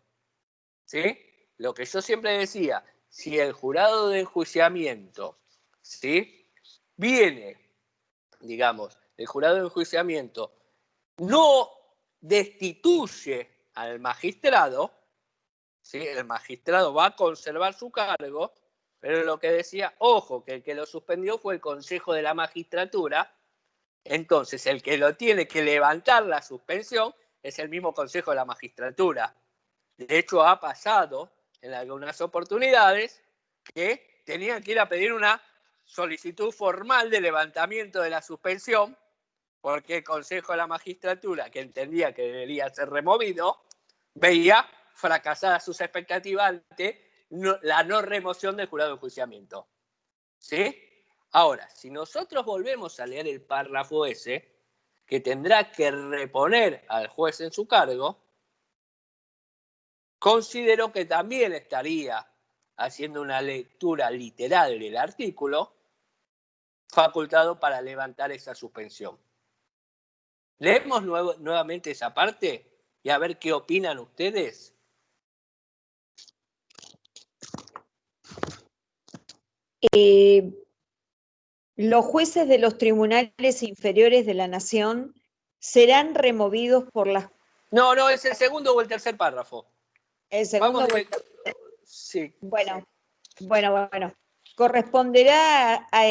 ¿Sí? Lo que yo siempre decía, si el jurado de enjuiciamiento, ¿sí?, viene, digamos, el jurado de enjuiciamiento no destituye al magistrado, ¿sí?, el magistrado va a conservar su cargo, pero lo que decía, ojo, que el que lo suspendió fue el Consejo de la Magistratura, entonces el que lo tiene que levantar la suspensión es el mismo Consejo de la Magistratura. De hecho, ha pasado en algunas oportunidades que tenían que ir a pedir una solicitud formal de levantamiento de la suspensión, porque el Consejo de la Magistratura, que entendía que debería ser removido, veía fracasadas sus expectativas ante la no remoción del jurado de enjuiciamiento. ¿Sí? Ahora, si nosotros volvemos a leer el párrafo ese, que tendrá que reponer al juez en su cargo, considero que también estaría haciendo una lectura literal del artículo, facultado para levantar esa suspensión. Leemos nuevamente esa parte y a ver qué opinan ustedes. Los jueces de los tribunales inferiores de la Nación serán removidos por las... No, es el segundo o el tercer párrafo. El segundo. Vamos sí. Bueno. Corresponderá a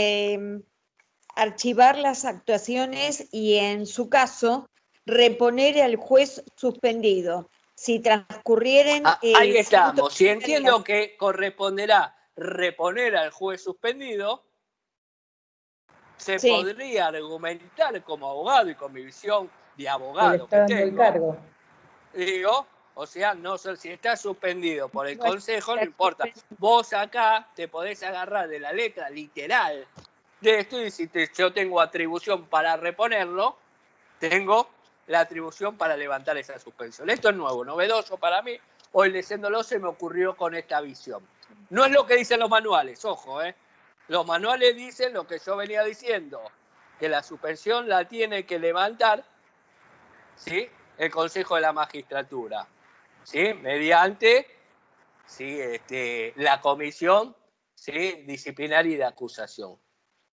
archivar las actuaciones y, en su caso, reponer al juez suspendido. Si transcurrieren... ahí estamos. Si entiendo que corresponderá reponer al juez suspendido, se podría argumentar como abogado y con mi visión de abogado que tengo. El cargo. Digo, o sea, no si está suspendido por el Consejo, no importa. Vos acá te podés agarrar de la letra literal de esto y si yo tengo atribución para reponerlo, tengo la atribución para levantar esa suspensión. Esto es nuevo, novedoso para mí. Hoy leyéndolo se me ocurrió con esta visión. No es lo que dicen los manuales, ojo, Los manuales dicen lo que yo venía diciendo, que la suspensión la tiene que levantar, ¿sí?, el Consejo de la Magistratura, ¿sí?, mediante, ¿sí?, la comisión, ¿sí?, disciplinaria y de acusación.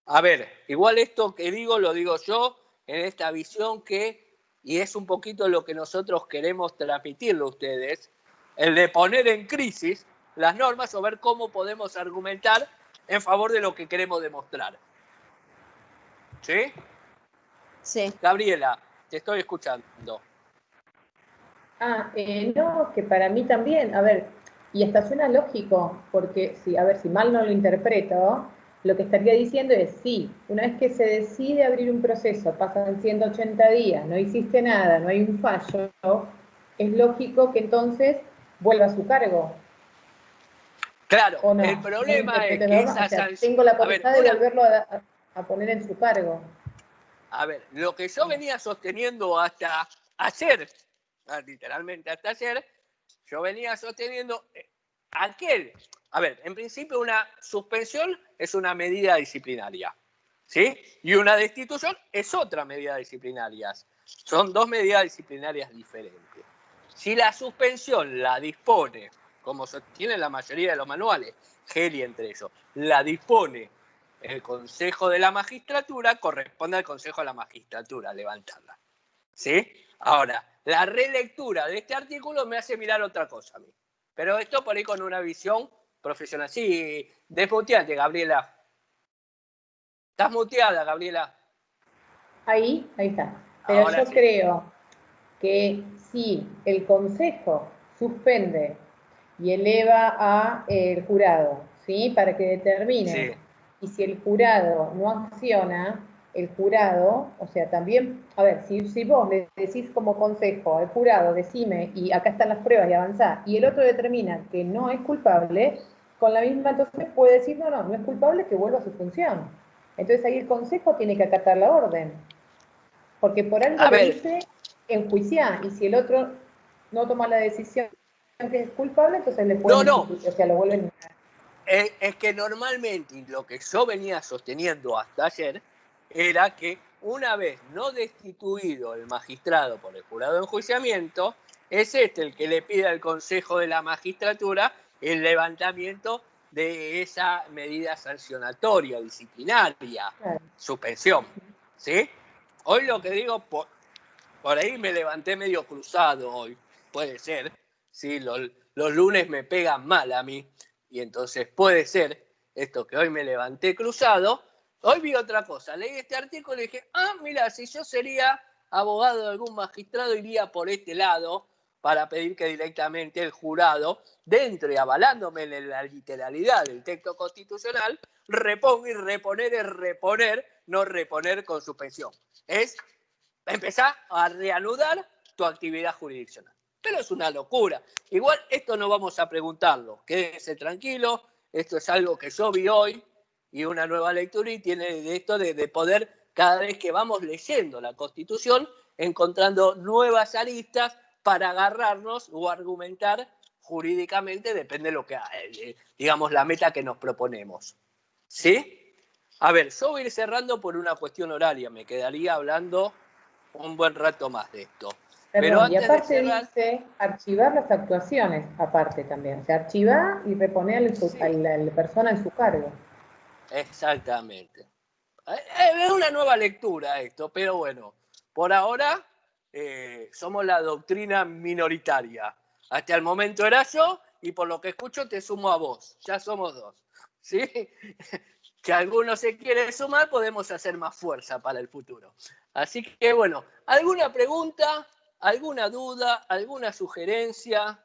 A ver, igual esto que digo, lo digo yo en esta visión y es un poquito lo que nosotros queremos transmitirle a ustedes, el de poner en crisis las normas o ver cómo podemos argumentar en favor de lo que queremos demostrar. ¿Sí? Sí. Gabriela, te estoy escuchando. No, que para mí también, a ver, y hasta suena lógico, porque si, a ver, si mal no lo interpreto, lo que estaría diciendo es, sí, una vez que se decide abrir un proceso, pasan 180 días, no hiciste nada, no hay un fallo, es lógico que entonces vuelva a su cargo. Claro, ¿O no? el problema es que esa sanción... Tengo la potestad de volverlo a poner en su cargo. A ver, lo que yo venía sosteniendo hasta ayer, literalmente hasta ayer, yo venía sosteniendo a ver, en principio una suspensión es una medida disciplinaria, ¿sí? Y una destitución es otra medida disciplinaria. Son dos medidas disciplinarias diferentes. Si la suspensión la dispone, como sostiene la mayoría de los manuales, Geli entre ellos, la dispone el Consejo de la Magistratura, corresponde al Consejo de la Magistratura levantarla. ¿Sí? Ahora, la relectura de este artículo me hace mirar otra cosa a mí. Pero esto por ahí con una visión profesional. Sí, desmuteate, Gabriela. ¿Estás muteada, Gabriela? Ahí está. Pero ahora yo sí. creo que si el Consejo suspende y eleva a el jurado, ¿sí? Para que determine. Sí. Y si el jurado no acciona, el jurado, o sea, también, a ver, si vos le decís como consejo al jurado, decime, y acá están las pruebas y avanzá, y el otro determina que no es culpable, con la misma entonces puede decir, no es culpable, que vuelva a su función. Entonces ahí el consejo tiene que acatar la orden. Porque por algo le dice enjuiciar, y si el otro no toma la decisión que es culpable, entonces le pueden o sea, lo vuelven. Es que normalmente lo que yo venía sosteniendo hasta ayer era que una vez no destituido el magistrado por el jurado de enjuiciamiento, es el que le pide al Consejo de la Magistratura el levantamiento de esa medida sancionatoria, disciplinaria, suspensión. ¿Sí? Hoy lo que digo, por ahí me levanté medio cruzado hoy, puede ser, ¿sí? Los lunes me pegan mal a mí, y entonces puede ser esto que hoy me levanté cruzado. Hoy vi otra cosa, leí este artículo y dije, mira, si yo sería abogado de algún magistrado, iría por este lado para pedir que directamente el jurado, dentro y avalándome en la literalidad del texto constitucional, reponga y reponer es reponer, no reponer con suspensión. Es empezar a reanudar tu actividad jurisdiccional. Pero es una locura. Igual esto no vamos a preguntarlo. Quédense tranquilos. Esto es algo que yo vi hoy y una nueva lectura y tiene de esto de poder, cada vez que vamos leyendo la Constitución, encontrando nuevas aristas para agarrarnos o argumentar jurídicamente, depende de lo que, digamos, la meta que nos proponemos. ¿Sí? A ver, yo voy a ir cerrando por una cuestión horaria. Me quedaría hablando un buen rato más de esto. Pero antes y aparte de cerrar, dice archivar las actuaciones, aparte también. O sea, archivar y reponer a la persona en su cargo. Exactamente. Es una nueva lectura esto, pero bueno, por ahora somos la doctrina minoritaria. Hasta el momento era yo y por lo que escucho te sumo a vos. Ya somos dos. ¿Sí? Que alguno se quiere sumar, podemos hacer más fuerza para el futuro. Así que, bueno, ¿alguna pregunta, alguna duda, alguna sugerencia?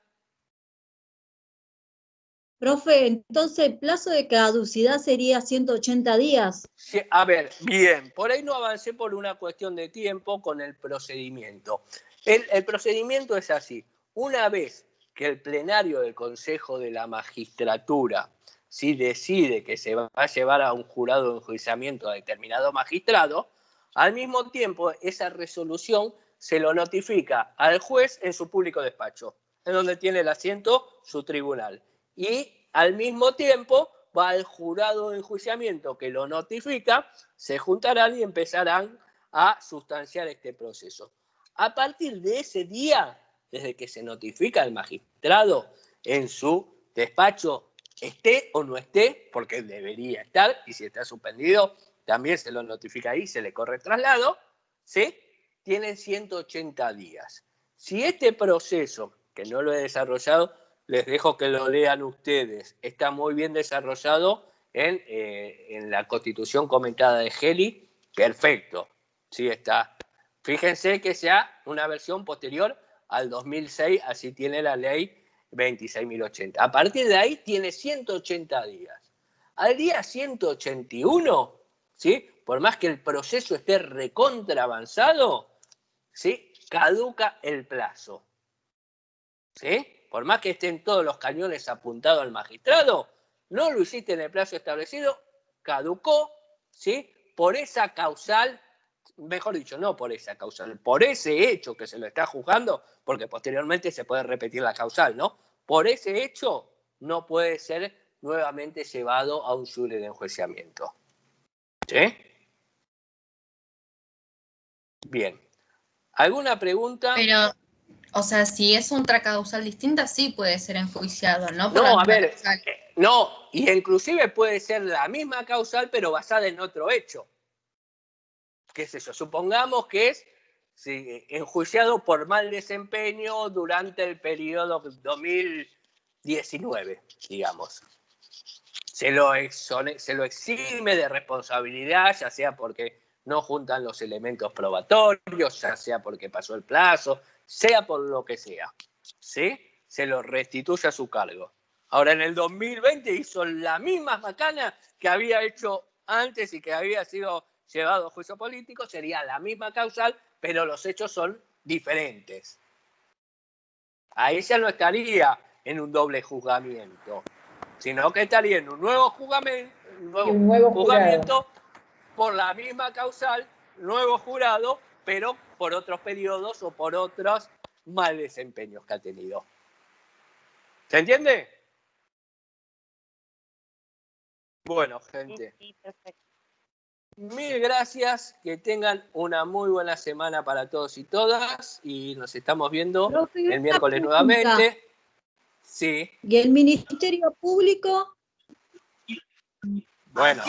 Profe, entonces el plazo de caducidad sería 180 días. Sí, a ver, bien, por ahí no avancé por una cuestión de tiempo con el procedimiento. El procedimiento es así. Una vez que el plenario del Consejo de la Magistratura si decide que se va a llevar a un jurado de enjuiciamiento a determinado magistrado, al mismo tiempo esa resolución se lo notifica al juez en su público despacho, en donde tiene el asiento su tribunal. Y al mismo tiempo va al jurado de enjuiciamiento que lo notifica, se juntarán y empezarán a sustanciar este proceso. A partir de ese día, desde que se notifica al magistrado en su despacho, esté o no esté, porque debería estar, y si está suspendido, también se lo notifica ahí, se le corre traslado, ¿sí? Tienen 180 días. Si este proceso, que no lo he desarrollado, les dejo que lo lean ustedes, está muy bien desarrollado en la Constitución comentada de Geli, perfecto, sí está. Fíjense que sea una versión posterior al 2006, así tiene la ley 26.080. A partir de ahí tiene 180 días. Al día 181, ¿sí? Por más que el proceso esté recontra avanzado, ¿sí? Caduca el plazo. ¿Sí? Por más que estén todos los cañones apuntados al magistrado, no lo hiciste en el plazo establecido, caducó, ¿sí? Por esa causal, mejor dicho, no por esa causal, por ese hecho que se lo está juzgando, porque posteriormente se puede repetir la causal, ¿no? Por ese hecho no puede ser nuevamente llevado a un jure de enjuiciamiento. ¿Sí? Bien. ¿Alguna pregunta? Pero, o sea, si es otra causal distinta, sí puede ser enjuiciado, ¿no? No, a ver, no, y inclusive puede ser la misma causal, pero basada en otro hecho. ¿Qué es eso? Supongamos que es enjuiciado por mal desempeño durante el periodo 2019, digamos. Se lo exime de responsabilidad, ya sea porque no juntan los elementos probatorios, ya sea porque pasó el plazo, sea por lo que sea, ¿sí? Se lo restituye a su cargo. Ahora, en el 2020 hizo la misma macana que había hecho antes y que había sido llevado a juicio político, sería la misma causal, pero los hechos son diferentes. Ahí ya no estaría en un doble juzgamiento, sino que estaría en un nuevo juzgamiento por la misma causal, nuevo jurado, pero por otros periodos o por otros mal desempeños que ha tenido. ¿Se entiende? Bueno, gente. Sí, perfecto. Mil gracias, que tengan una muy buena semana para todos y todas y nos estamos viendo Profe, el miércoles una pregunta. nuevamente. Sí. ¿Y el Ministerio Público? Bueno,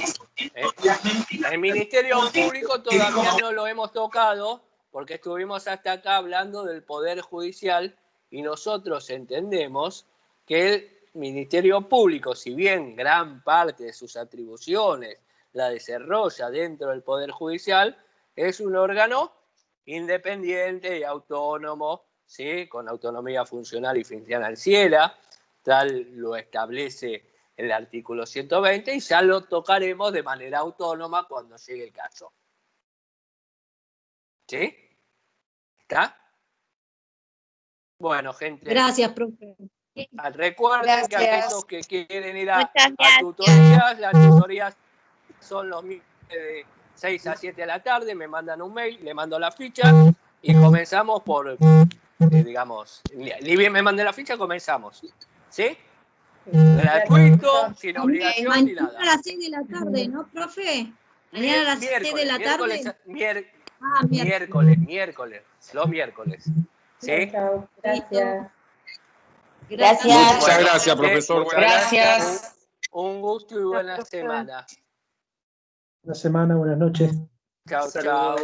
el Ministerio Público todavía no lo hemos tocado porque estuvimos hasta acá hablando del Poder Judicial y nosotros entendemos que el Ministerio Público, si bien gran parte de sus atribuciones la desarrolla dentro del Poder Judicial, es un órgano independiente y autónomo, ¿sí? Con autonomía funcional y financiera, tal lo establece el artículo 120 y ya lo tocaremos de manera autónoma cuando llegue el caso. ¿Sí? ¿Está? Bueno, gente. Gracias, profe. Recuerden que aquellos que quieren ir a tutorías, las tutorías son los mismos de 6 a 7 de la tarde, me mandan un mail, le mando la ficha y comenzamos por, digamos, ni bien me manden la ficha, comenzamos. ¿Sí? Gratuito, sin obligación ni nada. Mañana a las 6 de la tarde, ¿no, profe? Mañana a las 6 de la tarde. Miércoles, los miércoles. ¿Sí? Gracias. Gracias. Muchas gracias, profesor. Gracias. Un gusto y buena semana. Buena semana, buenas noches. Chao, chao.